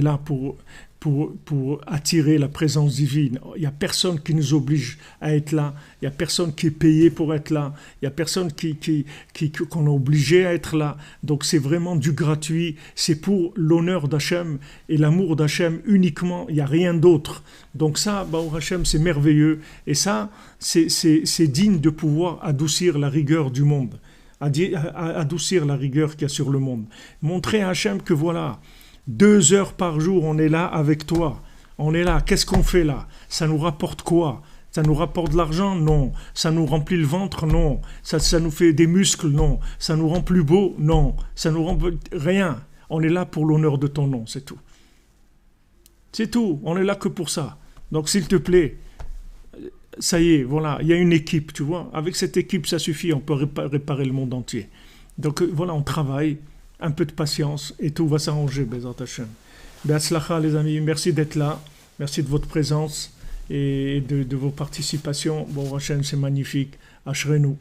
là pour pour attirer la présence divine. Il n'y a personne qui nous oblige à être là, il n'y a personne qui est payé pour être là, il n'y a personne qu'on est obligé à être là. Donc c'est vraiment du gratuit, c'est pour l'honneur d'Hachem et l'amour d'Hachem uniquement, il n'y a rien d'autre. Donc ça, Baruch Hashem, c'est merveilleux, et ça, c'est digne de pouvoir adoucir la rigueur du monde, adoucir la rigueur qu'il y a sur le monde. Montrer à Hachem que voilà, 2 heures par jour, on est là avec toi. On est là. Qu'est-ce qu'on fait là? Ça nous rapporte quoi? Ça nous rapporte de l'argent? Non. Ça nous remplit le ventre? Non. Ça nous fait des muscles? Non. Ça nous rend plus beau? Non. Ça nous rend rien. On est là pour l'honneur de ton nom, c'est tout. C'est tout. On est là que pour ça. Donc s'il te plaît, ça y est, voilà, il y a une équipe, tu vois. Avec cette équipe, ça suffit. On peut réparer le monde entier. Donc voilà, on travaille. Un peu de patience et tout va s'arranger, Bezat Hashem. Be'atzlacha, les amis, merci d'être là, merci de votre présence et de vos participations. Bon, Hashem, c'est magnifique. Ashrenu.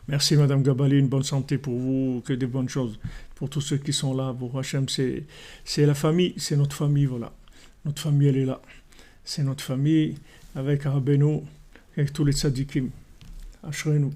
Merci, Madame Gabali, une bonne santé pour vous, que des bonnes choses pour tous ceux qui sont là. Bon, Hashem, c'est la famille, c'est notre famille, voilà. Notre famille, elle est là. C'est notre famille avec Rabbeinu, avec tous les tzadikim. Ashrenu.